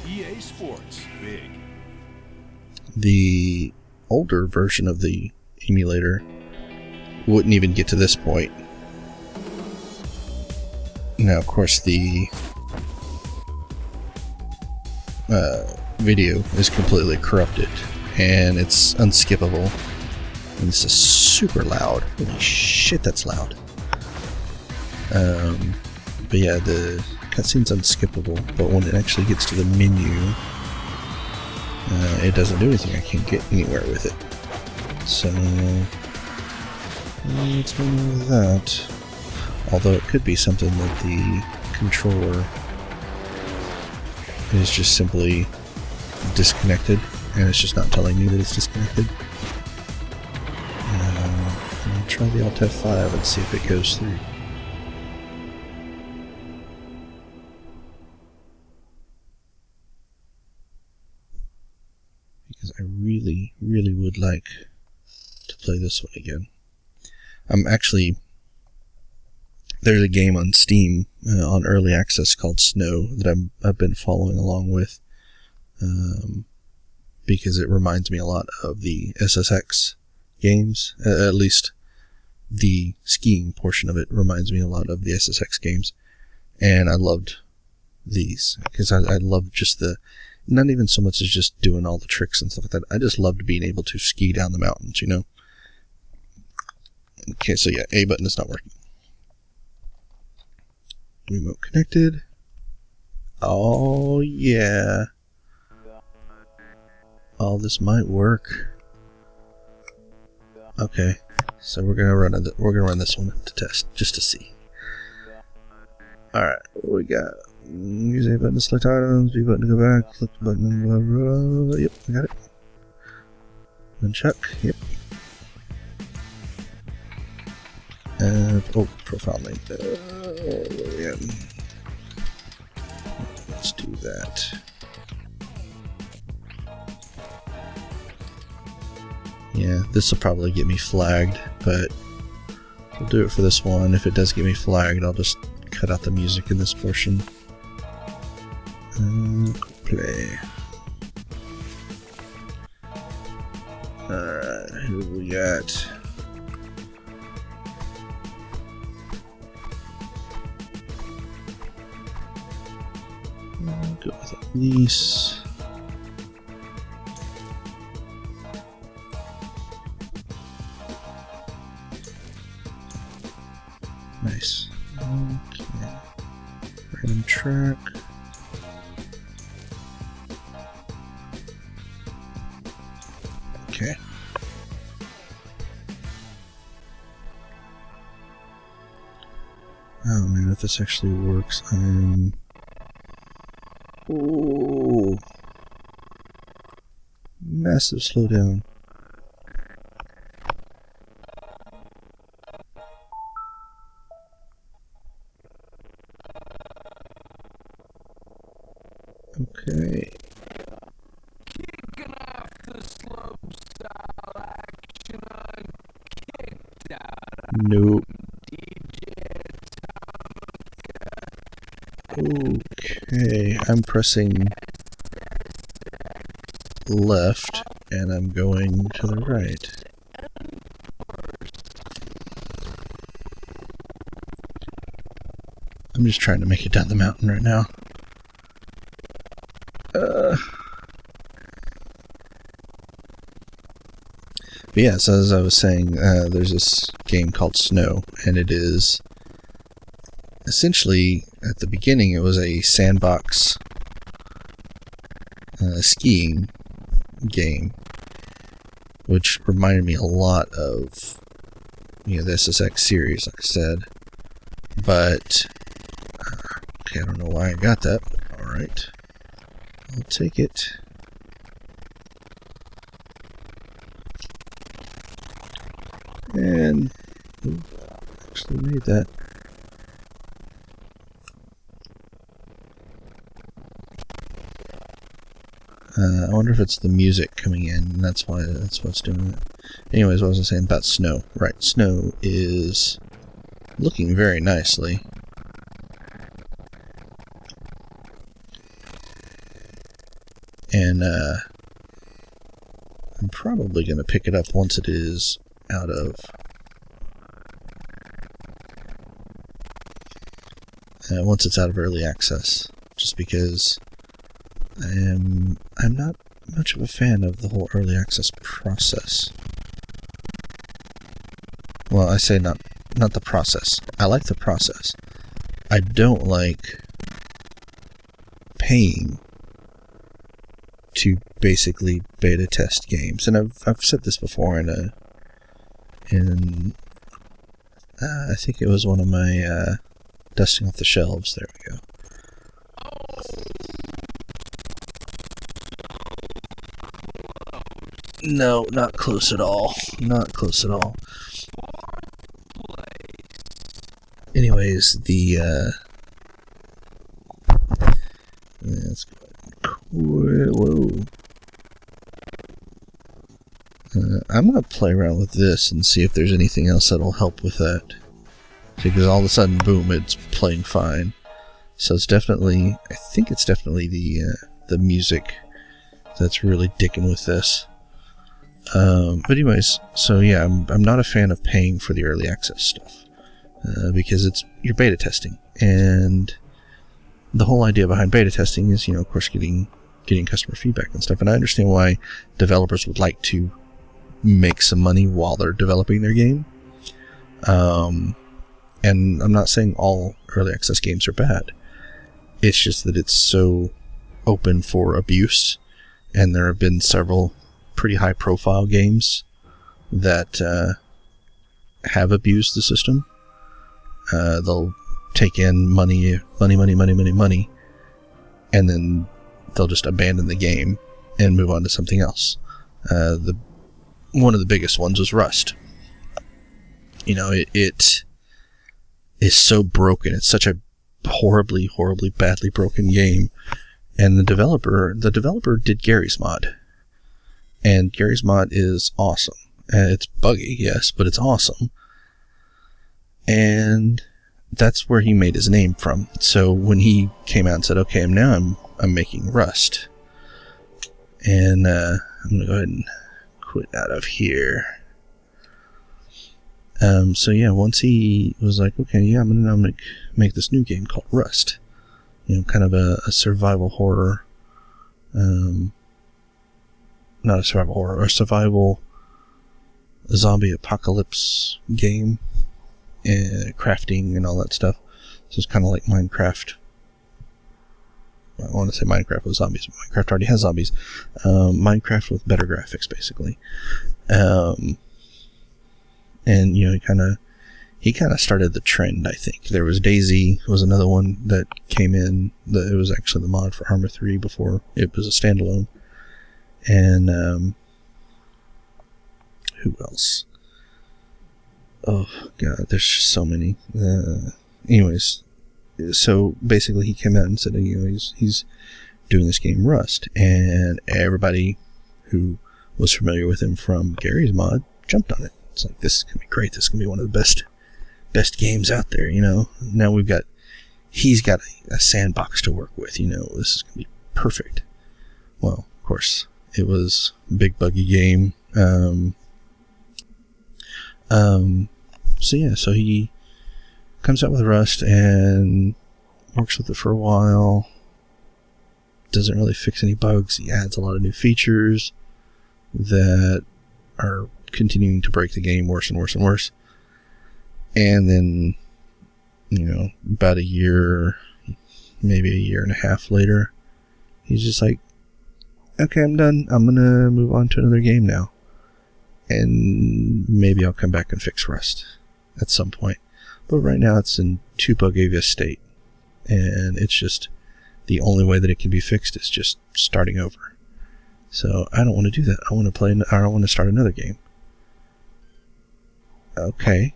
EA Sports, big. The older version of the emulator wouldn't even get to this point. Now, of course, the video is completely corrupted, and it's unskippable. And this is super loud. Holy shit, that's loud. But yeah, the cutscene's unskippable, but when it actually gets to the menu, it doesn't do anything. I can't get anywhere with it. So, what's going on with that? Although it could be something that the controller is just simply disconnected, and it's just not telling me that it's disconnected. I'll try the Alt F5 and see if it goes through. Because I really, really would like to play this one again. I'm actually, there's a game on Steam on early access called Snow that I've been following along with, because it reminds me a lot of the SSX games. At least the skiing portion of it reminds me a lot of the SSX games, and I loved these because I loved just the, not even so much as just doing all the tricks and stuff like that. I just loved being able to ski down the mountains, you know. Okay, so yeah, A button is not working. Remote connected. Oh yeah. Oh, this might work. Okay, so we're gonna run this one to test just to see. All right, what we got? Use A button to select items. B button to go back. Click the button. Blah, blah, blah. Yep, I got it. Uncheck. Yep. Oh, profile link. Yeah. Let's do that. Yeah, this will probably get me flagged, but we'll do it for this one. If it does get me flagged, I'll just cut out the music in this portion. Play. Alright, who do we got? Go with Elise. track. Okay. Oh man, if this actually works, I'm... Oh! Massive slowdown. Okay. Kicking off the slope style action on kicked out Nope. DJ Okay, I'm pressing left and I'm going to the right. I'm just trying to make it down the mountain right now. But yeah, so as I was saying, there's this game called Snow, and it is essentially, at the beginning, it was a sandbox skiing game, which reminded me a lot of, the SSX series, like I said. But, okay, I don't know why I got that, but alright. I'll take it. And, actually made that. I wonder if it's the music coming in, and that's what's doing it. Anyways, what was I saying about Snow? Right, Snow is looking very nicely. And I'm probably going to pick it up once it is out of... once it's out of early access, just because I'm not much of a fan of the whole early access process. Well, I say not the process. I like the process. I don't like paying to basically beta test games, and I've said this before in I think it was one of my dusting off the shelves. There we go. No, not close at all. Not close at all. Anyways, let's go. Whoa. I'm gonna play around with this and see if there's anything else that'll help with that. Because all of a sudden, boom, it's playing fine. So it's definitely, I think it's definitely the music that's really dicking with this. But anyways, so yeah, I'm not a fan of paying for the early access stuff, because you're beta testing, and the whole idea behind beta testing is, of course, getting customer feedback and stuff. And I understand why developers would like to make some money while they're developing their game. And I'm not saying all early access games are bad. It's just that it's so open for abuse, and there have been several pretty high-profile games that have abused the system. They'll take in money, and then they'll just abandon the game and move on to something else. One of the biggest ones was Rust. It is so broken. It's such a horribly, badly broken game. And the developer did Gary's mod. And Gary's mod is awesome. It's buggy, yes, but it's awesome. And that's where he made his name from. So when he came out and said, okay, I'm making Rust. And I'm going to go ahead and quit out of here. So yeah, once he was like, okay, yeah, I'm going to now make this new game called Rust. Kind of a survival horror. Not a survival horror, a survival zombie apocalypse game. Crafting and all that stuff. So it's kind of like Minecraft want to say Minecraft with zombies. Minecraft already has zombies. Minecraft with better graphics, basically. And he kind of started the trend. I think there was Daisy was another one that came in. It was actually the mod for Arma 3 before it was a standalone. And who else? Oh god, there's just so many. Anyways, so basically he came out and said, he's doing this game Rust, and everybody who was familiar with him from Gary's mod jumped on it. It's like, this is gonna be great. This is gonna be one of the best games out there. Now he's got a sandbox to work with. This is gonna be perfect. Well, of course, it was a big buggy game. So he comes out with Rust and works with it for a while. Doesn't really fix any bugs. He adds a lot of new features that are continuing to break the game worse and worse and worse. And then, about a year, maybe a year and a half later, he's just like, okay, I'm done. I'm going to move on to another game now. And maybe I'll come back and fix Rust at some point. But right now it's in too buggy a state. And it's just, the only way that it can be fixed is just starting over. So I don't want to do that. I want to start another game. Okay.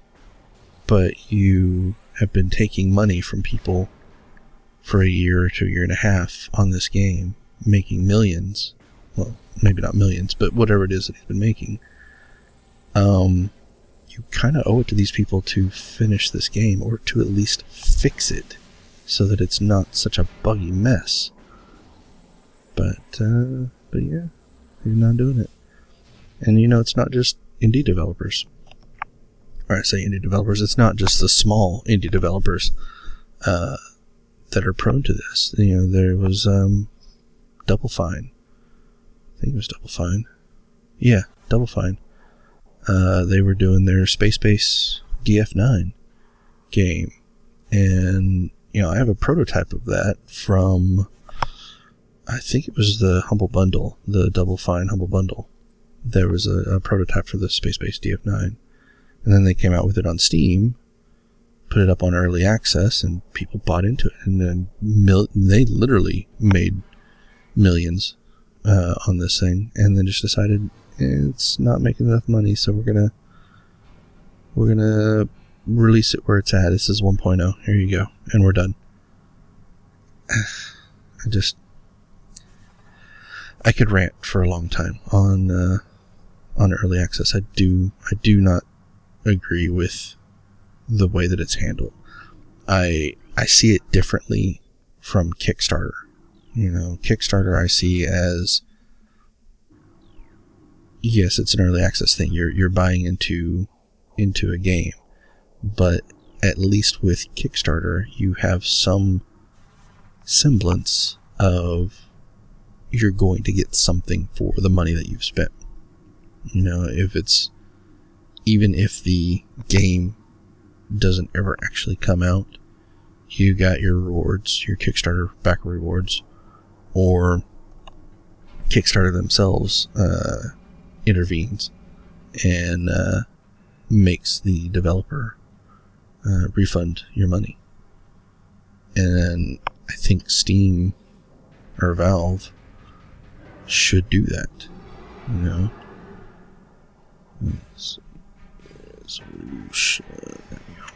But you have been taking money from people for a year to a year and a half on this game, making millions. Well, maybe not millions, but whatever it is that he's been making. You kind of owe it to these people to finish this game, or to at least fix it so that it's not such a buggy mess. But yeah, he's not doing it. And it's not just indie developers. Or I say indie developers, it's not just the small indie developers that are prone to this. There was Double Fine. I think it was Double Fine. Yeah, Double Fine. They were doing their Space Base DF9 game. And, I have a prototype of that from, I think it was the Humble Bundle, the Double Fine Humble Bundle. There was a prototype for the Space Base DF9. And then they came out with it on Steam, put it up on early access, and people bought into it. And then they literally made millions on this thing, and then just decided it's not making enough money, so we're gonna release it where it's at. This is 1.0. Here you go, and we're done. I could rant for a long time on early access. I do not agree with the way that it's handled. I see it differently from Kickstarter. Kickstarter I see as, yes, it's an early access thing. You're buying into a game, but at least with Kickstarter, you have some semblance of you're going to get something for the money that you've spent. Even if the game doesn't ever actually come out, you got your rewards, your Kickstarter backer rewards, or Kickstarter themselves intervenes and makes the developer refund your money. And I think Steam or Valve should do that. Swoosh. There we go.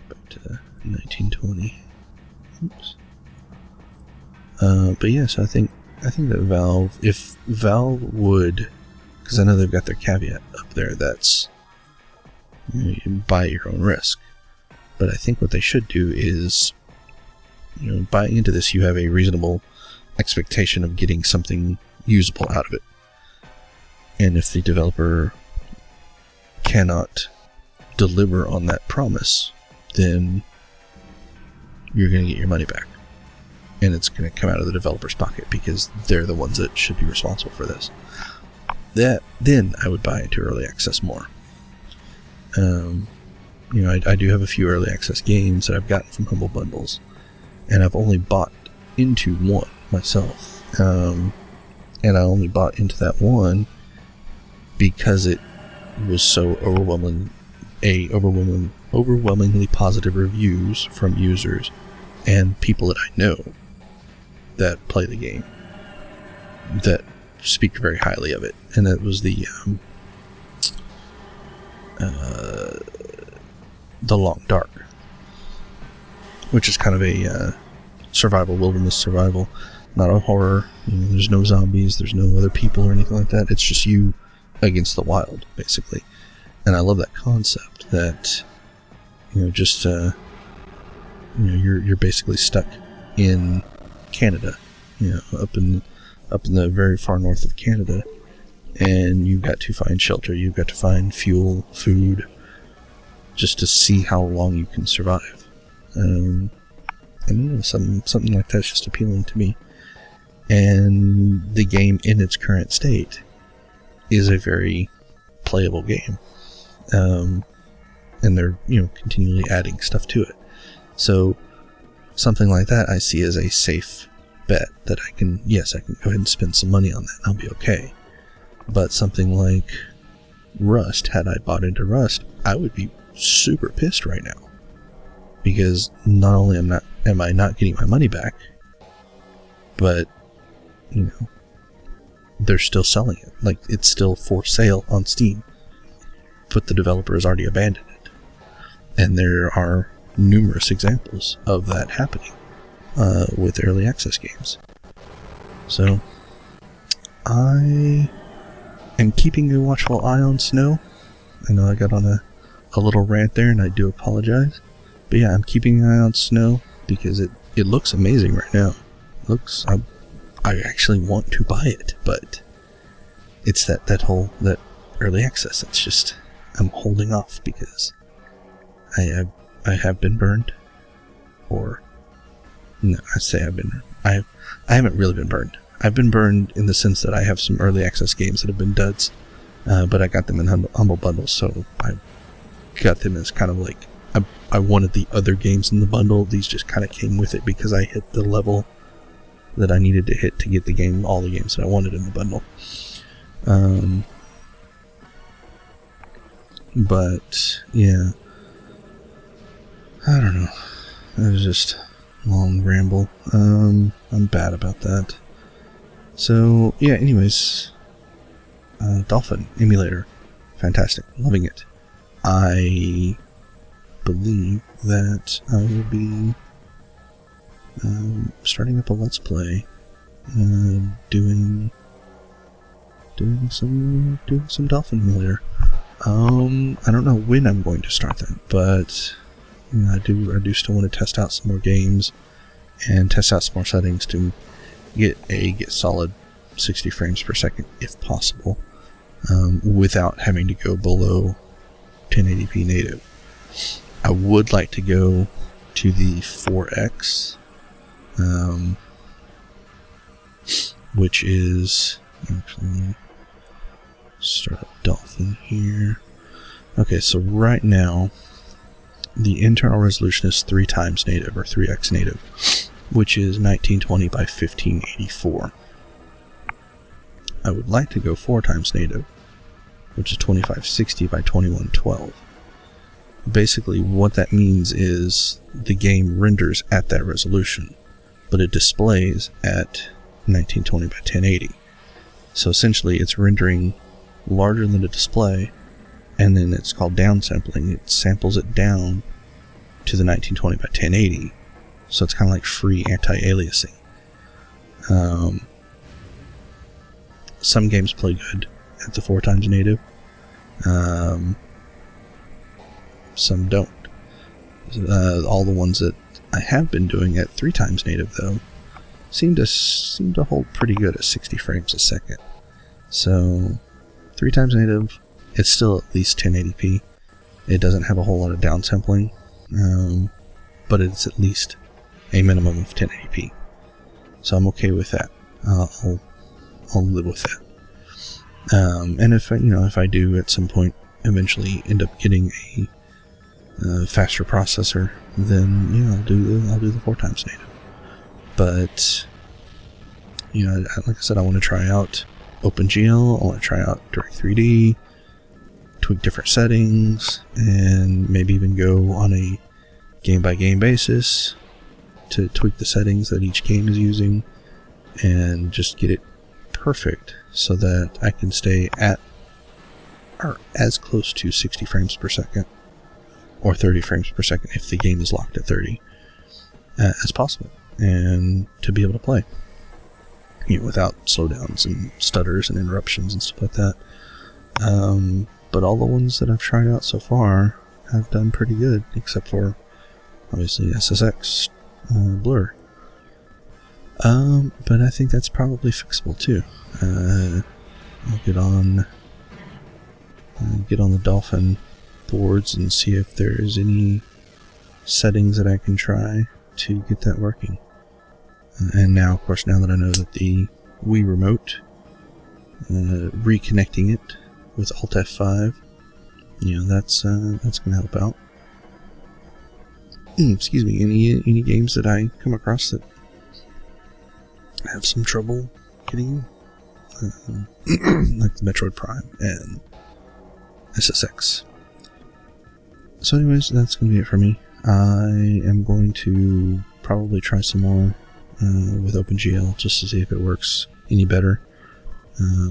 Back to 1920. Oops. But yes, I think that if Valve would, because I know they've got their caveat up there that's you buy at your own risk. But I think what they should do is, buying into this, you have a reasonable expectation of getting something usable out of it. And if the developer cannot deliver on that promise, then you're going to get your money back. And it's going to come out of the developer's pocket because they're the ones that should be responsible for this. Then I would buy into early access more. I do have a few early access games that I've gotten from Humble Bundles, and I've only bought into one myself, and I only bought into that one because it was so overwhelmingly positive reviews from users and people that I know that play the game that speak very highly of it, and that was the Long Dark, which is kind of a survival, wilderness survival, not a horror. There's no zombies, there's no other people or anything like that. It's just you against the wild, basically. And I love that concept that you're basically stuck in Canada, up in the very far north of Canada, and you've got to find shelter, you've got to find fuel, food, just to see how long you can survive. And something like that's just appealing to me. And the game in its current state is a very playable game. And they're, continually adding stuff to it. So something like that I see as a safe bet that I can go ahead and spend some money on that and I'll be okay. But something like Rust, had I bought into Rust, I would be super pissed right now. Because not only am I not getting my money back, but they're still selling it. Like, it's still for sale on Steam, but the developer has already abandoned it. And there are numerous examples of that happening with early access games. So I am keeping a watchful eye on Snow. I know I got on a little rant there, and I do apologize. But yeah, I'm keeping an eye on Snow because it looks amazing right now. I actually want to buy it, but it's that early access. It's just, I'm holding off because I have been burned. Or no, I haven't really been burned. I've been burned in the sense that I have some early access games that have been duds, but I got them in humble bundles, so I got them as kind of like, I wanted the other games in the bundle. These just kind of came with it because I hit the level that I needed to hit to get all the games that I wanted in the bundle. But yeah, I don't know. It was just a long ramble. I'm bad about that. So yeah, anyways, Dolphin emulator, fantastic, loving it. I believe that I will be starting up a Let's Play, doing some Dolphin emulator. I don't know when I'm going to start that, but I do still want to test out some more games and test out some more settings to get solid 60 frames per second if possible, without having to go below 1080p native. I would like to go to the 4X, which is, actually, start up Dolphin here. Okay, so right now the internal resolution is 3 times native, or 3x native, which is 1920 by 1584. I would like to go 4 times native, which is 2560 by 2112. Basically, what that means is the game renders at that resolution, but it displays at 1920 by 1080. So essentially, it's rendering larger than the display, and then it's called downsampling. It samples it down to the 1920 by 1080, so it's kind of like free anti-aliasing. Some games play good at the 4 times native. Some don't. All the ones that I have been doing at 3 times native, though, seem to hold pretty good at 60 frames a second. So 3 times native, it's still at least 1080p. It doesn't have a whole lot of downsampling, but it's at least a minimum of 1080p. So I'm okay with that. I'll live with that. And if I do at some point eventually end up getting a faster processor, then I'll do the 4 times native. But, you know, like I said, I want to try out OpenGL, I want to try out Direct3D, tweak different settings, and maybe even go on a game-by-game basis to tweak the settings that each game is using and just get it perfect so that I can stay at or as close to 60 frames per second or 30 frames per second if the game is locked at 30 as possible, and to be able to play, you know, without slowdowns and stutters and interruptions and stuff like that. But all the ones that I've tried out so far have done pretty good, except for obviously SSX Blur. But I think that's probably fixable too. I'll get on the Dolphin boards and see if there's any settings that I can try to get that working. And now, of course, now that I know that the Wii remote, reconnecting it with Alt F5, you know, that's going to help out. Excuse me. Any games that I come across that have some trouble getting like the Metroid Prime and SSX. So anyways, that's going to be it for me. I am going to probably try some more with OpenGL just to see if it works any better.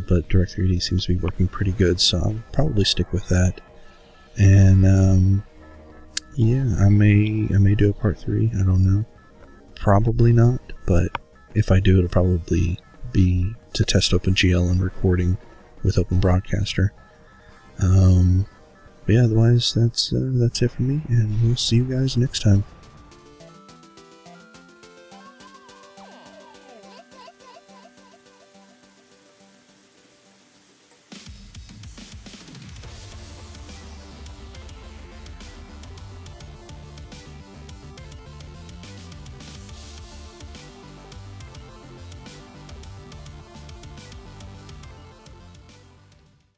But Direct3D seems to be working pretty good, so I'll probably stick with that. And yeah, I may do a part 3. I don't know. Probably not, but if I do, it'll probably be to test OpenGL and recording with Open Broadcaster. But yeah, otherwise that's it for me, and we'll see you guys next time.